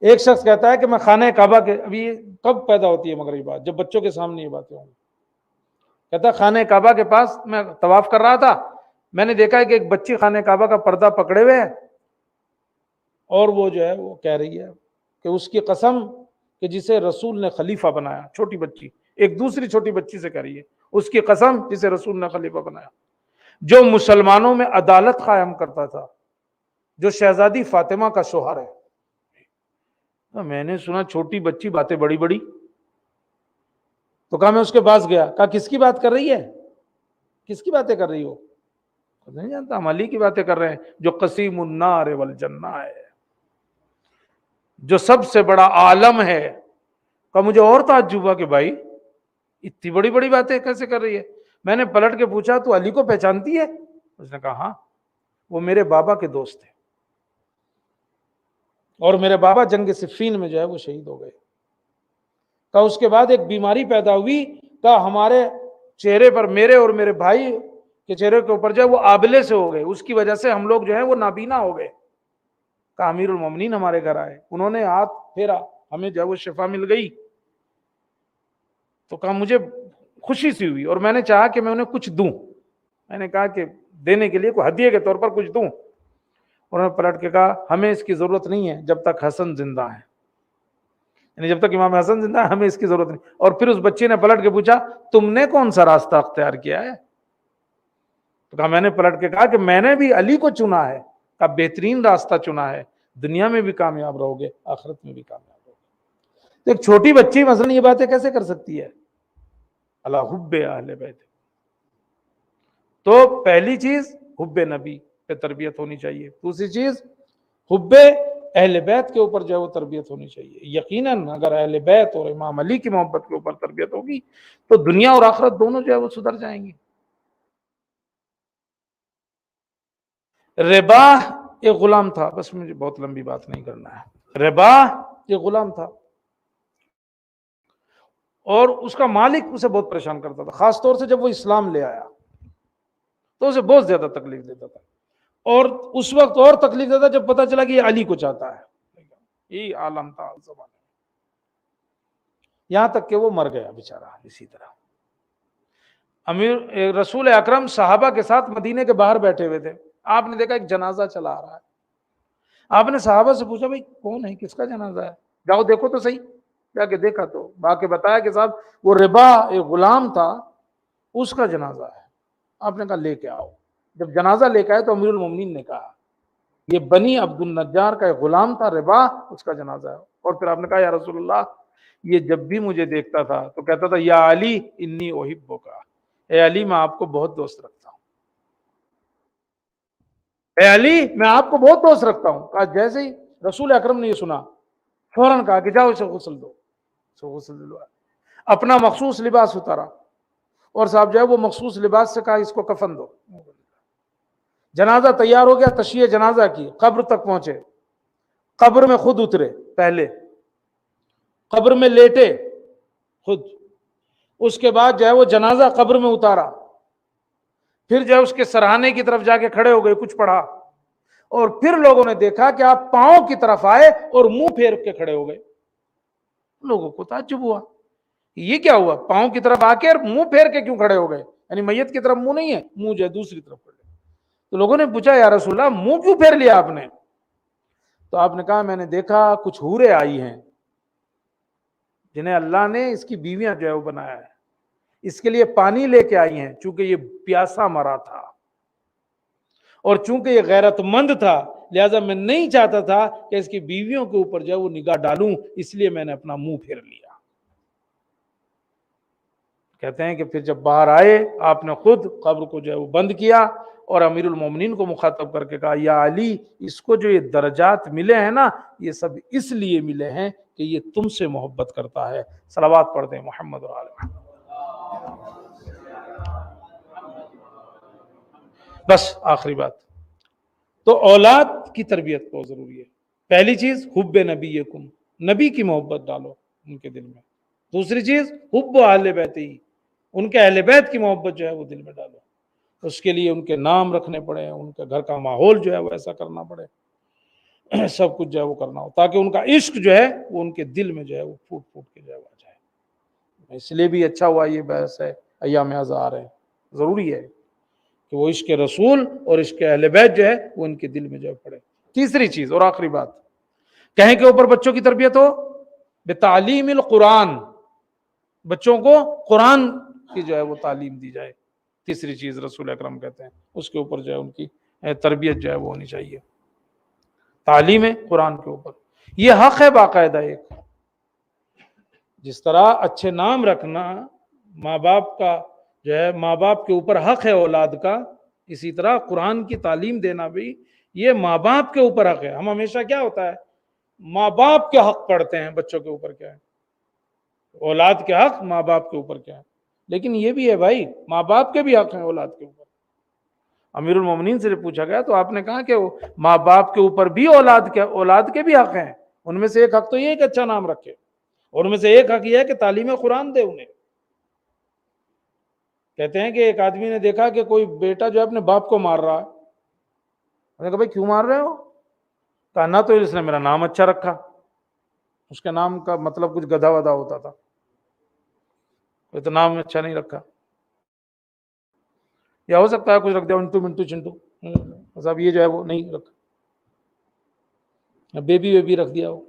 ایک شخص کہتا ہے کہ میں خانہ کعبہ کے، ابھی یہ کب پیدا ہوتی ہے مگر یہ بات، جب بچوں کے سامنے یہ باتیں ہوں گی. کہتا ہے خانہ کعبہ کے پاس میں طواف کر رہا تھا، میں نے دیکھا ہے کہ ایک بچی خانہ کعبہ کا پردہ پکڑے ہوئے ہے، اور وہ جو ہے وہ کہہ رہی ہے کہ اس کی قسم کہ جسے رسول نے خلیفہ بنایا. چھوٹی بچی ایک دوسری چھوٹی بچی سے کہہ رہی ہے اس کی قسم جسے رسول نے خلیفہ بنایا، جو مسلمانوں میں عدالت قائم کرتا تھا، جو شہزادی فاطمہ کا شوہر ہے. میں نے سنا چھوٹی بچی باتیں بڑی بڑی، تو کہا میں اس کے پاس گیا، کہا کس کی بات کر رہی ہے، کس کی باتیں کر رہی ہو؟ نہیں جانتا، ہم علی کی باتیں کر رہے ہیں جو قسیم النار والجنہ ہے، جو سب سے بڑا عالم ہے. کہا مجھے اور تعجب ہوا کہ بھائی اتنی بڑی بڑی باتیں کیسے کر رہی ہے. میں نے پلٹ کے پوچھا تو علی کو پہچانتی ہے؟ اس نے کہا ہاں، وہ میرے بابا کے دوست تھے، اور میرے بابا جنگ صفین میں جو ہے وہ شہید ہو گئے. کہا اس کے بعد ایک بیماری پیدا ہوئی، کہا ہمارے چہرے پر، میرے اور میرے بھائی کے چہرے کے اوپر جو ہے وہ آبلے سے ہو گئے، اس کی وجہ سے ہم لوگ جو ہے وہ نابینا ہو گئے. کہا امیر المومنین ہمارے گھر آئے، انہوں نے ہاتھ پھیرا، ہمیں جو ہے وہ شفا مل گئی. تو کہا مجھے خوشی سی ہوئی اور میں نے چاہا کہ میں انہیں کچھ دوں. میں نے کہا کہ دینے کے لیے کوئی ہدیے کے طور پر کچھ دوں. انہوں نے پلٹ کے کہا ہمیں اس کی ضرورت نہیں ہے جب تک حسن زندہ ہے، یعنی جب تک امام حسن زندہ ہے ہمیں اس کی ضرورت نہیں. اور پھر اس بچے نے پلٹ کے پوچھا تم نے کون سا راستہ اختیار کیا ہے؟ تو کہا میں نے پلٹ کے کہا کہ میں نے بھی علی کو چنا ہے. کہا بہترین راستہ چنا ہے، دنیا میں بھی کامیاب رہو گے، آخرت میں بھی کامیاب رہو گے. تو ایک چھوٹی بچی مثلا یہ باتیں کیسے کر سکتی ہے؟ اللہ حب اہل بیت. تو پہلی چیز حب نبی پہ تربیت ہونی چاہیے، دوسری چیز حب اہل بیت کے اوپر جو ہے وہ تربیت ہونی چاہیے. یقیناً اگر اہل بیت اور امام علی کی محبت کے اوپر تربیت ہوگی تو دنیا اور آخرت دونوں جو ہے وہ سدھر جائیں گی. رباح ایک غلام تھا، بس مجھے بہت لمبی بات نہیں کرنا ہے. رباح ایک غلام تھا اور اس کا مالک اسے بہت پریشان کرتا تھا، خاص طور سے جب وہ اسلام لے آیا تو اسے بہت زیادہ تکلیف دیتا تھا. اور اس وقت اور تکلیف دیتا جب پتا چلا کہ یہ علی کو چاہتا ہے. یہ عالم تھا اس زمانے میں، یہاں تک کہ وہ مر گیا بیچارہ. اسی طرح امیر رسول اکرم صحابہ کے ساتھ مدینے کے باہر بیٹھے ہوئے تھے، آپ نے دیکھا ایک جنازہ چلا آ رہا ہے. آپ نے صحابہ سے پوچھا بھائی کون ہے، کس کا جنازہ ہے، جاؤ دیکھو تو صحیح. جا کے دیکھا تو با کے بتایا کہ صاحب وہ ربا ایک غلام تھا، اس کا جنازہ ہے. آپ نے کہا لے کے آؤ. جب جنازہ لے کے آئے تو امیر المومنین نے کہا یہ بنی عبد النجار کا ایک غلام تھا ربا، اس کا جنازہ ہے. اور پھر آپ نے کہا یا رسول اللہ یہ جب بھی مجھے دیکھتا تھا تو کہتا تھا یا علی انی احبک، اے علی میں آپ کو بہت دوست رکھتا ہوں، اے علی میں آپ کو بہت دوست رکھتا ہوں. کہا جیسے ہی رسول اکرم نے یہ سنا فوراً کہا کہ جاؤ اسے غسل دو. غسل دلوایا، اپنا مخصوص لباس اتارا اور صاحب جو ہے وہ مخصوص لباس سے کہا اس کو کفن دو. جنازہ تیار ہو گیا، تشییع جنازہ کی، قبر تک پہنچے، قبر میں خود اترے، پہلے قبر میں لیٹے خود، اس کے بعد جو ہے وہ جنازہ قبر میں اتارا، پھر جو ہے اس کے سرہانے کی طرف جا کے کھڑے ہو گئے، کچھ پڑھا، اور پھر لوگوں نے دیکھا کہ آپ پاؤں کی طرف آئے اور منہ پھیر کے کھڑے ہو گئے. لوگوں کو تعجب ہوا یہ کیا ہوا، پاؤں کی طرف آ کے اور منہ پھیر کے کیوں کھڑے ہو گئے، یعنی میت کی طرف منہ نہیں ہے، منہ جو ہے دوسری طرف کھڑے. تو لوگوں نے پوچھا یا رسول اللہ منہ کیوں پھیر لیا آپ نے؟ تو آپ نے کہا میں نے دیکھا کچھ حوریں آئی ہیں جنہیں اللہ نے اس کی بیویاں جو ہے وہ بنایا ہے، اس کے لیے پانی لے کے آئی ہیں چونکہ یہ پیاسا مرا تھا، اور چونکہ یہ غیرت مند تھا لہذا میں نہیں چاہتا تھا کہ اس کی بیویوں کے اوپر جو ہے وہ نگاہ ڈالوں، اس لیے میں نے اپنا منہ پھیر لیا. کہتے ہیں کہ پھر جب باہر آئے آپ نے خود قبر کو جو ہے وہ بند کیا اور امیر المومنین کو مخاطب کر کے کہا یا علی اس کو جو یہ درجات ملے ہیں نا یہ سب اس لیے ملے ہیں کہ یہ تم سے محبت کرتا ہے. صلوات پڑھ دیں محمد و آل محمد. بس آخری بات، تو اولاد کی تربیت بہت ضروری ہے. پہلی چیز حب نبیکم، نبی کی محبت ڈالو ان کے دل میں. دوسری چیز حب اہل بیت ہی، ان کے اہل بیت کی محبت جو ہے وہ دل میں ڈالو. اس کے لیے ان کے نام رکھنے پڑے، ان کے گھر کا ماحول جو ہے وہ ایسا کرنا پڑے. سب کچھ جو ہے وہ کرنا ہو، تاکہ ان کا عشق جو ہے وہ ان کے دل میں جو ہے وہ پھوٹ پھوٹ کے جو ہے وہ آ جائے۔ اس لیے بھی اچھا ہوا یہ بحث ہے، ایام اعزار ہے، ضروری ہے کہ وہ عشق رسول اور عشق اہل بیت جو ہے وہ ان کے دل میں جو ہے پڑے۔ تیسری چیز اور آخری بات، کہیں کے اوپر بچوں کی تربیت ہو بتعلیم القرآن، بچوں کو قرآن کی جو ہے وہ تعلیم دی جائے۔ تیسری چیز رسول اکرم کہتے ہیں اس کے اوپر جو ہے ان کی تربیت جو ہے وہ ہونی چاہیے، تعلیم قرآن کے اوپر۔ یہ حق ہے باقاعدہ ایک، جس طرح اچھے نام رکھنا ماں باپ کا جو ہے ماں باپ کے اوپر حق ہے اولاد کا، اسی طرح قرآن کی تعلیم دینا بھی یہ ماں باپ کے اوپر حق ہے۔ ہم ہمیشہ کیا ہوتا ہے، ماں باپ کے حق پڑھتے ہیں، بچوں کے اوپر کیا ہے، اولاد کے حق ماں باپ کے اوپر کیا ہے، لیکن یہ بھی ہے بھائی ماں باپ کے بھی حق ہیں اولاد کے اوپر۔ امیر المومنین سے پوچھا گیا تو آپ نے کہا کہ ماں باپ کے اوپر بھی اولاد کے بھی حق ہیں، ان میں سے ایک حق تو یہ ہے کہ اچھا نام رکھے، اور ان میں سے ایک حق یہ ہے کہ تعلیم قرآن دے انہیں۔ کہتے ہیں کہ ایک آدمی نے دیکھا کہ کوئی بیٹا جو ہے اپنے باپ کو مار رہا ہے، انہوں نے کہا بھائی کیوں مار رہے ہو؟ کہا نہ تو اس نے میرا نام اچھا رکھا، اس کے نام کا مطلب کچھ گدھا ودا ہوتا تھا، کوئی تو نام اچھا نہیں رکھا، یا ہو سکتا ہے کچھ رکھ دیا انٹو منٹو چنٹو، بس اب یہ جو ہے وہ نہیں رکھا، بیبی ویبی رکھ دیا ہو۔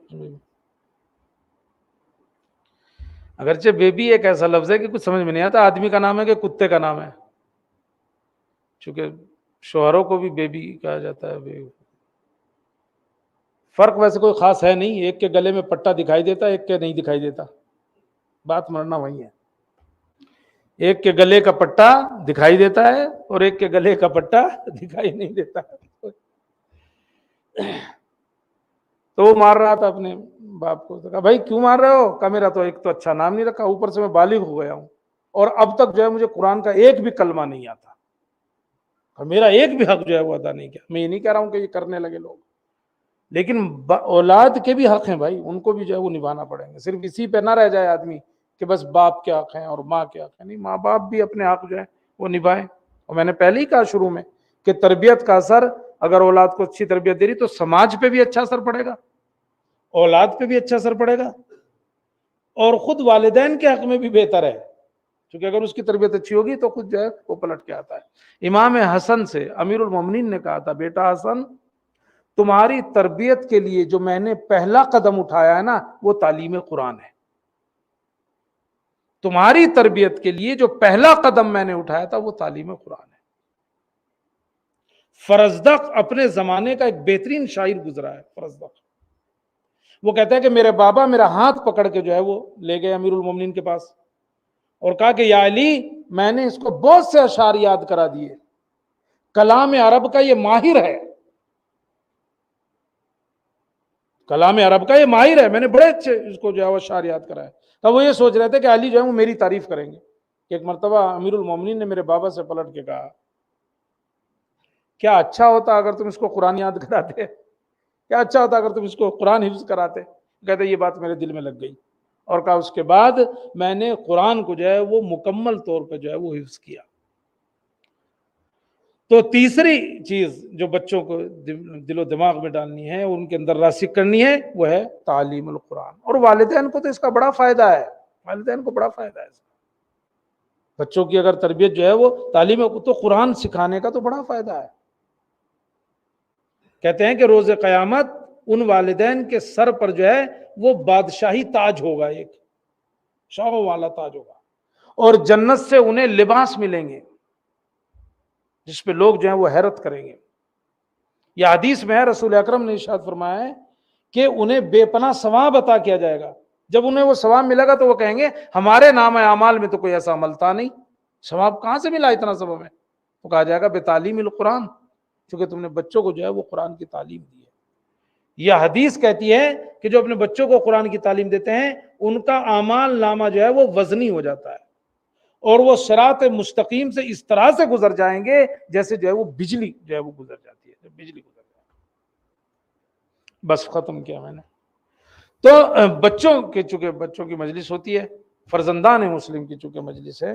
اگرچہ بیبی ایک ایسا لفظ ہے کہ کچھ سمجھ میں نہیں آتا، آدمی کا نام ہے کہ کتے کا نام ہے، چونکہ شوہروں کو بھی بیبی کہا جاتا ہے۔ فرق ویسے کوئی خاص ہے نہیں، ایک کے گلے میں پٹا دکھائی دیتا ہے، ایک کے نہیں دکھائی دیتا، بات مرنا وہی ہے، ایک کے گلے کا پٹا دکھائی دیتا ہے اور ایک کے گلے کا پٹا دکھائی نہیں دیتا۔ تو وہ مار رہا تھا اپنے باپ کو، کہا بھائی کیوں مار رہے ہو؟ کہا میرا تو ایک تو اچھا نام نہیں رکھا، اوپر سے میں بالغ ہو گیا ہوں اور اب تک جو ہے مجھے قرآن کا ایک بھی کلمہ نہیں آتا، اور میرا ایک بھی حق جو ہے وہ ادا نہیں کیا۔ میں یہ نہیں کہہ رہا ہوں کہ یہ کرنے لگے لوگ، لیکن اولاد کے بھی حق ہیں بھائی، ان کو بھی جو ہے وہ نبھانا پڑیں گے، صرف اسی پہ نہ رہ جائے آدمی کہ بس باپ کے حق ہیں اور ماں کے حق ہیں، نہیں، ماں باپ بھی اپنے حق جو ہے وہ نبھائیں۔ اور میں نے پہلے ہی کہا شروع میں کہ تربیت کا اثر اگر اولاد کو اچھی تربیت دے رہی تو سماج پہ بھی اچھا اثر پڑے گا، اولاد پہ بھی اچھا اثر پڑے گا، اور خود والدین کے حق میں بھی بہتر ہے، کیونکہ اگر اس کی تربیت اچھی ہوگی تو خود جو ہے وہ پلٹ کے آتا ہے۔ امام حسن سے امیر المومنین نے کہا تھا، بیٹا حسن تمہاری تربیت کے لیے جو میں نے پہلا قدم اٹھایا ہے نا وہ تعلیم قرآن ہے، تمہاری تربیت کے لیے جو پہلا قدم میں نے اٹھایا تھا وہ تعلیم قرآن ہے۔ فرزدق اپنے زمانے کا ایک بہترین شاعر گزرا ہے، فرزدق، وہ کہتا ہے کہ میرے بابا میرا ہاتھ پکڑ کے جو ہے وہ لے گئے امیر المومنین کے پاس اور کہا کہ یا علی میں نے اس کو بہت سے اشعار یاد کرا دیے، کلام عرب کا یہ ماہر ہے، کلام عرب کا یہ ماہر ہے، میں نے بڑے اچھے اس کو جو ہے وہ اشعار یاد کرائے۔ تو وہ یہ سوچ رہے تھے کہ علی جو ہے وہ میری تعریف کریں گے، کہ ایک مرتبہ امیر المومنین نے میرے بابا سے پلٹ کے کہا کیا اچھا ہوتا اگر تم اس کو قرآن یاد کراتے، کیا اچھا ہوتا اگر تم اس کو قرآن حفظ کراتے۔ کہتے یہ بات میرے دل میں لگ گئی، اور کہا اس کے بعد میں نے قرآن کو جو ہے وہ مکمل طور پہ جو ہے وہ حفظ کیا۔ تو تیسری چیز جو بچوں کو دل و دماغ میں ڈالنی ہے، ان کے اندر راسخ کرنی ہے، وہ ہے تعلیم القرآن۔ اور والدین کو تو اس کا بڑا فائدہ ہے، والدین کو بڑا فائدہ ہے، بچوں کی اگر تربیت جو ہے وہ تعلیم تو قرآن سکھانے کا تو بڑا فائدہ ہے۔ کہتے ہیں کہ روز قیامت ان والدین کے سر پر جو ہے وہ بادشاہی تاج ہوگا، ایک شاہوں والا تاج ہوگا، اور جنت سے انہیں لباس ملیں گے جس پہ لوگ جو ہیں وہ حیرت کریں گے۔ یہ حدیث میں ہے، رسول اکرم نے ارشاد فرمایا ہے کہ انہیں بے پناہ ثواب عطا کیا جائے گا، جب انہیں وہ ثواب ملے گا تو وہ کہیں گے ہمارے نام اعمال میں تو کوئی ایسا عمل تھا نہیں، ثواب کہاں سے ملا اتنا ثواب ہے؟ تو کہا جائے گا بتعلیم القرآن، کیونکہ تم نے بچوں کو جو ہے وہ قرآن کی تعلیم دی ہے۔ یہ حدیث کہتی ہے کہ جو اپنے بچوں کو قرآن کی تعلیم دیتے ہیں ان کا اعمال نامہ جو ہے وہ وزنی ہو جاتا ہے، اور وہ صراط مستقیم سے اس طرح سے گزر جائیں گے جیسے جو ہے وہ بجلی جو ہے وہ گزر جاتی ہے، جب بجلی گزر جائے۔ بس ختم کیا میں نے۔ تو بچوں کے چونکہ بچوں کی مجلس ہوتی ہے، فرزندان مسلم کی چونکہ مجلس ہے،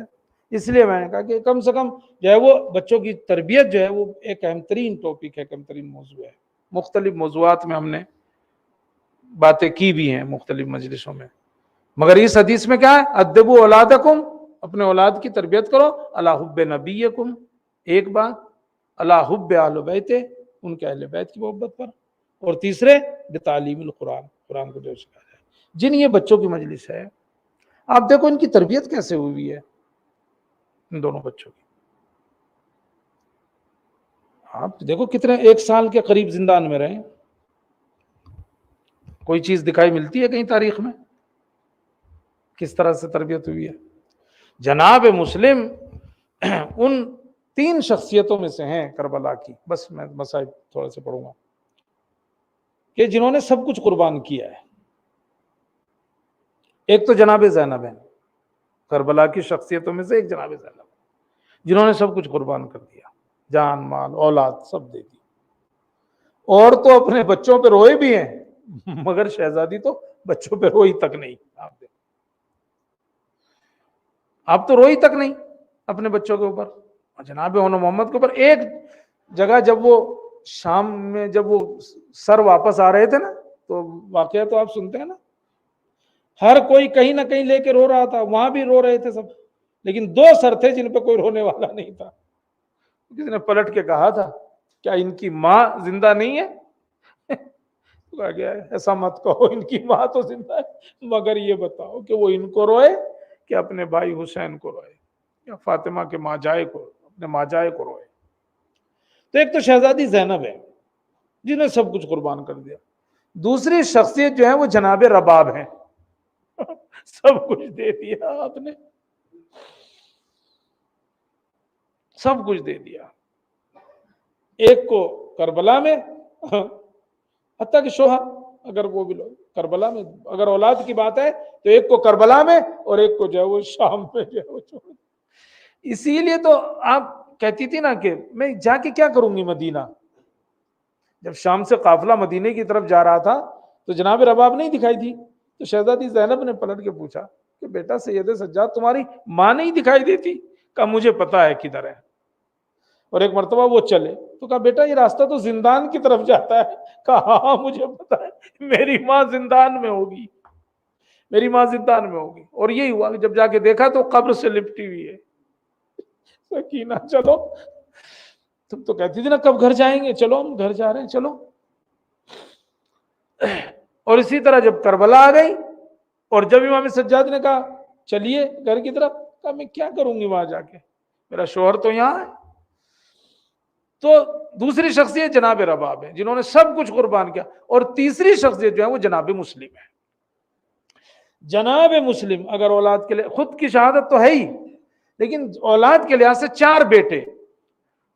اس لیے میں نے کہا کہ کم سے کم جو ہے وہ بچوں کی تربیت جو ہے وہ ایک اہم ترین ٹاپک ہے، اہم ترین موضوع ہے، مختلف موضوعات میں ہم نے باتیں کی بھی ہیں مختلف مجلسوں میں، مگر اس حدیث میں کیا ہے؟ ادبوا اولادکم، اپنے اولاد کی تربیت کرو، علی حب نبیکم، ایک بات، علی حب اہل بیت، ان کے اہل بیت کی محبت پر، اور تیسرے بتعلیم القرآن، قرآن کو جو سکھایا جائے۔ جن یہ بچوں کی مجلس ہے، آپ دیکھو ان کی تربیت کیسے ہوئی ہے ان دونوں بچوں کی، آپ دیکھو کتنے 1 سال کے قریب زندان میں رہے، کوئی چیز دکھائی ملتی ہے کہیں تاریخ میں کس طرح سے تربیت ہوئی ہے؟ جناب مسلم ان 3 شخصیتوں میں سے ہیں کربلا کی، بس میں مسائل تھوڑا سے پڑھوں گا، کہ جنہوں نے سب کچھ قربان کیا ہے۔ ایک تو جناب زینب ہے، کربلا کی شخصیتوں میں سے ایک جناب زینب، جنہوں نے سب کچھ قربان کر دیا، جان مال اولاد سب دے دی، اور تو اپنے بچوں پہ روئے بھی ہیں، مگر شہزادی تو بچوں پہ روئی تک نہیں، آپ تو روئی تک نہیں اپنے بچوں کے اوپر، جناب محمد کے اوپر۔ ایک جگہ جب وہ شام میں جب وہ سر واپس آ رہے تھے نا، تو واقعہ تو آپ سنتے ہیں نا، ہر کوئی کہیں نہ کہیں لے کے رو رہا تھا، وہاں بھی رو رہے تھے سب، لیکن 2 سر تھے جن پہ کوئی رونے والا نہیں تھا۔ کسی نے پلٹ کے کہا تھا کیا ان کی ماں زندہ نہیں ہے؟ کہا گیا ایسا مت کہو، ان کی ماں تو زندہ ہے، مگر یہ بتاؤ کہ وہ ان کو روئے کہ اپنے بھائی حسین کو روئے، یا فاطمہ کے ماجائے کو، اپنے ماجائے کو روئے۔ تو ایک تو شہزادی زینب ہے جنہیں سب کچھ قربان کر دیا، دوسری شخصیت جو ہے وہ جناب رباب ہیں، سب کچھ دے دیا آپ نے، سب کچھ دے دیا۔ ایک کو کربلا میں، حتیٰ کہ شوہر اگر وہ بھی لوگ کربلا میں، اگر اولاد کی بات ہے تو ایک کو کربلا میں اور ایک کو جو ہے وہ شام میں جو ہے وہ چھوڑ۔ اسی لیے تو آپ کہتی تھی نا کہ میں جا کے کیا کروں گی مدینہ، جب شام سے قافلہ مدینے کی طرف جا رہا تھا تو جناب رباب نہیں دکھائی دی، تو شہزادی زینب نے پلٹ کے پوچھا کہ بیٹا سید سجاد تمہاری ماں نہیں دکھائی دیتی؟ کہا مجھے پتا ہے کدھر ہے، اور ایک مرتبہ وہ چلے تو کہا بیٹا یہ راستہ تو زندان کی طرف جاتا ہے، کہا ہاں مجھے پتا ہے، میری ماں زندان میں ہوگی، میری ماں زندان میں ہوگی۔ اور یہی ہوا کہ جب جا کے دیکھا تو قبر سے لپٹی ہوئی ہے۔ سکینہ چلو، تم تو کہتی تھی نا کب گھر جائیں گے، چلو ہم گھر جا رہے ہیں چلو۔ اور اسی طرح جب کربلا آ گئی اور جب امام سجاد نے کہا چلیے گھر کی طرف، کہا میں کیا کروں گی وہاں جا کے، میرا شوہر تو یہاں ہے۔ تو دوسری شخصیت جناب رباب ہے جنہوں نے سب کچھ قربان کیا، اور تیسری شخصیت جو ہے وہ جناب مسلم ہے۔ جناب مسلم اگر اولاد کے لیے، خود کی شہادت تو ہے ہی، لیکن اولاد کے لحاظ سے 4 بیٹے،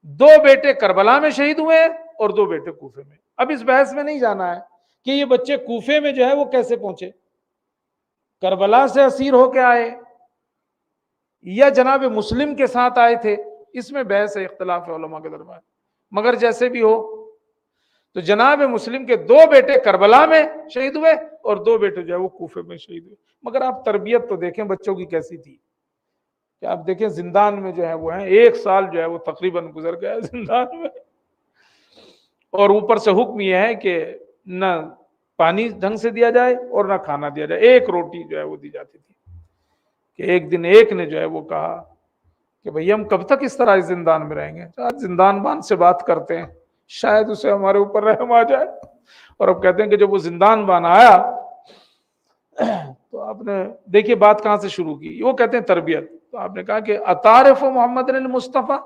2 بیٹے کربلا میں شہید ہوئے اور 2 بیٹے کوفے میں۔ اب اس بحث میں نہیں جانا ہے کہ یہ بچے کوفے میں جو ہے وہ کیسے پہنچے، کربلا سے اسیر ہو کے آئے یا جناب مسلم کے ساتھ آئے تھے، اس میں بحث ہے، اختلاف ہے علماء کے درمیان، مگر جیسے بھی ہو تو جناب مسلم کے 2 بیٹے کربلا میں شہید ہوئے اور 2 بیٹے جو ہے وہ کوفے میں شہید ہوئے۔ مگر آپ تربیت تو دیکھیں بچوں کی کیسی تھی، کہ آپ دیکھیں زندان میں جو ہے وہ ہیں، 1 سال جو ہے وہ تقریباً گزر گیا زندان میں، اور اوپر سے حکم یہ ہے کہ نہ پانی ڈھنگ سے دیا جائے اور نہ کھانا دیا جائے، 1 روٹی جو ہے وہ دی جاتی تھی۔ کہ ایک دن ایک نے جو ہے وہ کہا کہ بھئی ہم کب تک اس طرح اس زندان میں رہیں گے، آج زندان بان سے بات کرتے ہیں، شاید اسے ہمارے اوپر رحم آ جائے۔ اور اب کہتے ہیں کہ جب وہ زندان بان آیا تو آپ نے دیکھیے بات کہاں سے شروع کی، وہ کہتے ہیں تربیت، تو آپ نے کہا کہ اتعرف محمد المصطفیٰ،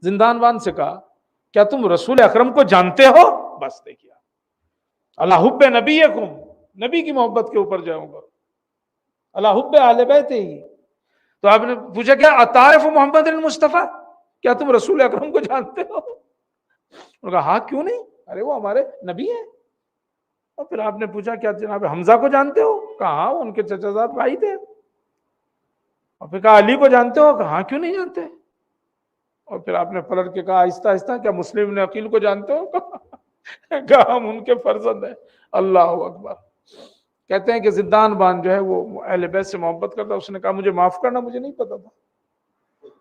زندان بان سے کہا کیا تم رسول اکرم کو جانتے ہو؟ بس دیکھیے اللہ حب نبیکم، نبی کی محبت کے اوپر جاؤں گا، اللہ حب اہل بیت ہی۔ تو آپ نے پوچھا کیا اتعرف محمد المصطفیٰ، کیا تم رسول اکرم کو جانتے ہو؟ انہوں نے کہا ہاں کیوں نہیں، ارے وہ ہمارے نبی ہیں۔ اور پھر آپ نے پوچھا کیا جناب حمزہ کو جانتے ہو؟ کہا ہاں ان کے چچا زاد بھائی تھے۔ اور پھر کہا علی کو جانتے ہو؟ کہا ہاں کیوں نہیں جانتے۔ اور پھر آپ نے پلٹ کے کہا آہستہ آہستہ کیا مسلم نے عقیل کو جانتے ہو؟ کہا ہم ان کے فرزند ہیں۔ اللہ اکبر۔ کہتے ہیں کہ زندان بان جو ہے وہ اہل بیت سے محبت کرتا، اس نے کہا مجھے معاف کرنا، مجھے نہیں پتا تھا،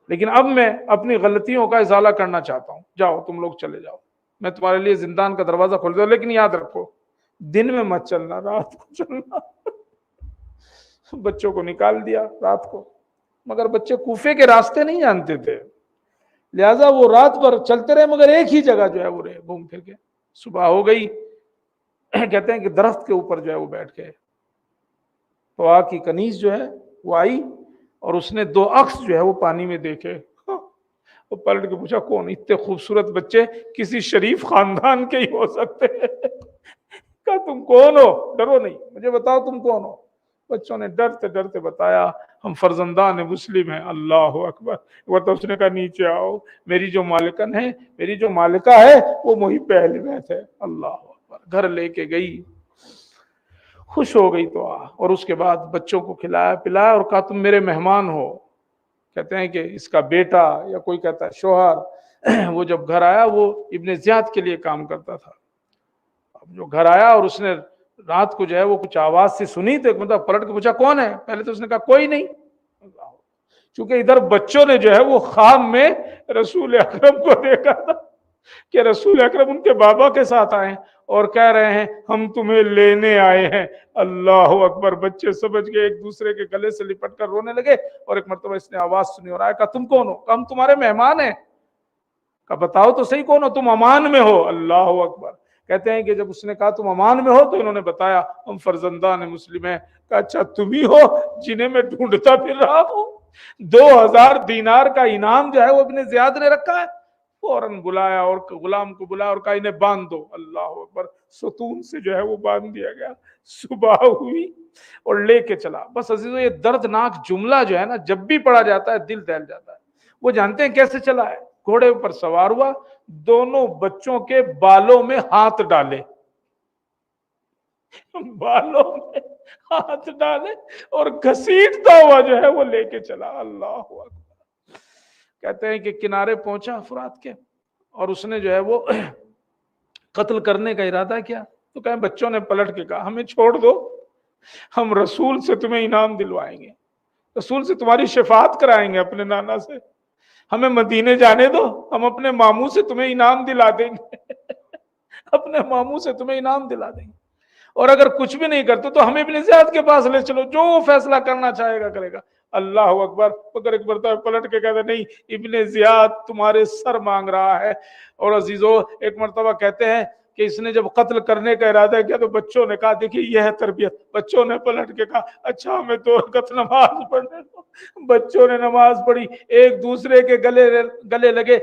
لیکن اب میں اپنی غلطیوں کا ازالہ کرنا چاہتا ہوں، جاؤ تم لوگ چلے جاؤ۔ میں تمہارے لیے زندان کا دروازہ کھول دوں، لیکن یاد رکھو دن میں مت چلنا، رات کو چلنا۔ بچوں کو نکال دیا رات کو، مگر بچے کوفے کے راستے نہیں جانتے تھے، لہذا وہ رات بھر چلتے رہے، مگر ایک ہی جگہ جو ہے وہ رہے گھوم پھر کے۔ صبح ہو گئی، کہتے ہیں کہ درخت کے اوپر جو ہے وہ بیٹھ گئے، تو آ کی کنیز جو ہے وہ آئی اور اس نے دو عکس جو ہے وہ پانی میں دیکھے، وہ پلٹ کے پوچھا کون؟ اتنے خوبصورت بچے کسی شریف خاندان کے ہی ہو سکتے ہیں۔ کہا تم کون ہو؟ ڈرو نہیں، مجھے بتاؤ تم کون ہو؟ بچوں نے ڈرتے ڈرتے بتایا ہم فرزندان مسلم ہیں۔ اللہ اکبر! وہ تو اس نے کہا نیچے آؤ، میری جو مالکن ہے، میری جو مالکہ ہے وہ محب اہل بیت ہے۔ اللہ اکبر! گھر لے کے گئی، خوش ہو گئی تو اور اس کے بعد بچوں کو کھلایا پلایا اور کہا تم میرے مہمان ہو۔ کہتے ہیں کہ اس کا بیٹا یا کوئی کہتا ہے شوہر، وہ جب گھر آیا، وہ ابن زیاد کے لیے کام کرتا تھا، اب جو گھر آیا اور اس نے رات کو جو ہے وہ کچھ آواز سے سنی تو مطلب پلٹ کے پوچھا کون ہے؟ پہلے تو اس نے کہا کوئی نہیں، چونکہ ادھر بچوں نے جو ہے وہ خواب میں رسول اکرم کو دیکھا تھا کہ رسول اکرم ان کے بابا کے ساتھ آئے اور کہہ رہے ہیں ہم تمہیں لینے آئے ہیں۔ اللہ اکبر! بچے سمجھ گئے، ایک دوسرے کے گلے سے لپٹ کر رونے لگے، اور ایک مرتبہ اس نے آواز سنی اور آیا، کہا تم کون ہو؟ کہا ہم تمہارے مہمان ہیں۔ کہا بتاؤ تو صحیح کون ہو؟ تم امان میں ہو۔ اللہ اکبر! کہتے ہیں کہ جب اس نے کہا تم امان میں ہو تو انہوں نے بتایا ہم فرزندان مسلم ہیں۔ کہا اچھا تم ہی ہو جنہیں میں ڈھونڈتا پھر رہا ہوں؟ 2000 دینار کا انعام جو ہے وہ ابن زیاد نے رکھا ہے۔ فوراً بلایا اور غلام کو بلایا اور کہا انہیں باندھ دو۔ اللہ اکبر! ستون سے جو ہے وہ باندھ دیا گیا۔ صبح ہوئی اور لے کے چلا۔ بس عزیزو یہ دردناک جملہ جو ہے نا جب بھی پڑھا جاتا ہے دل دہل جاتا ہے۔ وہ جانتے ہیں کیسے چلا ہے؟ گھوڑے پر سوار ہوا، دونوں بچوں کے بالوں میں ہاتھ ڈالے، بالوں میں ہاتھ ڈالے اور گھسیٹتا ہوا جو ہے وہ لے کے چلا۔ اللہ اکبر! کہتے ہیں کہ کنارے پہنچا فرات کے اور اس نے جو ہے وہ قتل کرنے کا ارادہ کیا، تو کہیں بچوں نے پلٹ کے کہا ہمیں چھوڑ دو، ہم رسول سے تمہیں انعام دلوائیں گے، رسول سے تمہاری شفاعت کرائیں گے اپنے نانا سے، ہمیں مدینے جانے دو، ہم اپنے ماموں سے تمہیں انعام دلا دیں گے۔ اپنے ماموں سے تمہیں انعام دلا دیں گے، اور اگر کچھ بھی نہیں کرتے تو ہمیں ابن زیاد کے پاس لے چلو، جو وہ فیصلہ کرنا چاہے گا کرے گا۔ اللہ اکبر! اگر ایک مرتبہ پلٹ کے کہتے نہیں ابن زیاد تمہارے سر مانگ رہا ہے۔ اور عزیزو ایک مرتبہ کہتے ہیں کہ اس نے جب قتل کرنے کا ارادہ کیا تو بچوں نے کہا دیکھیے یہ ہے تربیت، بچوں نے پلٹ کے کہا اچھا ہمیں 2 رکعت نماز پڑھنے دو۔ بچوں نے نماز پڑھی، ایک دوسرے کے گلے لگے۔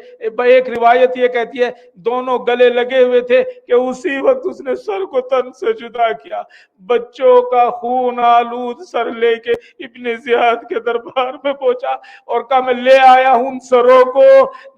ایک روایت یہ کہتی ہے دونوں گلے لگے ہوئے تھے کہ اسی وقت اس نے سر کو تن سے جدا کیا۔ بچوں کا خون آلود سر لے کے ابن زیاد کے دربار میں پہنچا اور کہا میں لے آیا ہوں ان سروں کو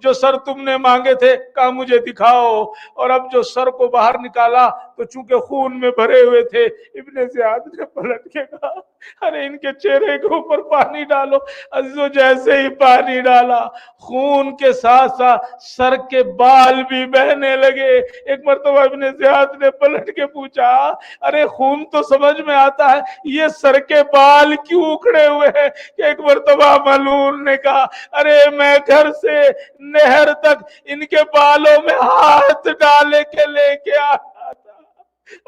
جو سر تم نے مانگے تھے، کہا مجھے دکھاؤ۔ اور اب جو سر کو باہر نکالا تو چونکہ خون میں بھرے ہوئے تھے، ابن زیاد نے پلٹ کے کہا ارے ان کے چہرے کے اوپر پانی ڈالو۔ عزیزو جیسے ہی پانی ڈالا خون کے ساتھ ساتھ سر کے بال بھی بہنے لگے۔ ایک مرتبہ ابن زیاد نے پلٹ کے پوچھا ارے خون تو سمجھ میں آتا ہے، یہ سر کے بال کیوں اکھڑے ہوئے ہیں؟ کہ ایک مرتبہ ملعون نے کہا ارے میں گھر سے نہر تک ان کے بالوں میں ہاتھ ڈالے کے لے کے آیا تھا۔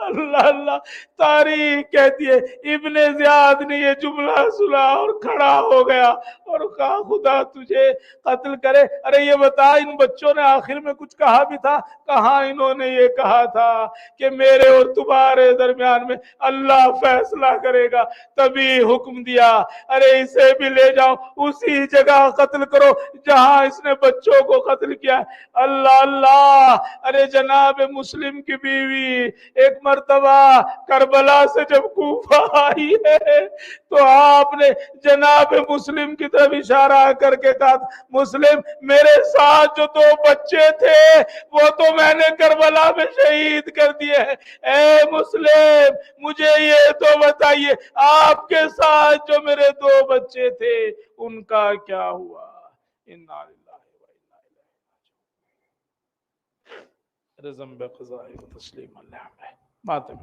اللہ اللہ! تاریخ کہتی ہے ابن زیاد نے یہ جملہ سنا اور کھڑا ہو گیا اور کہا خدا تجھے قتل کرے۔ ارے یہ بتا ان بچوں نے آخر میں کچھ کہا بھی تھا؟ کہاں انہوں نے یہ کہا تھا کہ میرے اور تمہارے درمیان میں اللہ فیصلہ کرے گا، تبھی حکم دیا ارے اسے بھی لے جاؤ اسی جگہ قتل کرو جہاں اس نے بچوں کو قتل کیا۔ اللہ اللہ! ارے جناب مسلم کی بیوی ایک مرتبہ کربلا سے جب کوفہ آئی ہے تو آپ نے جناب مسلم کی طرف اشارہ کر کے کہا مسلم میرے ساتھ جو 2 بچے تھے وہ تو میں نے کربلا میں شہید کر دیے ہیں، اے مسلم مجھے یہ تو بتائیے آپ کے ساتھ جو میرے 2 بچے تھے ان کا کیا ہوا؟ انا للہ و انا الیہ راجعون۔ رضا بقضاء و تسلیم اللہ۔ بات ہے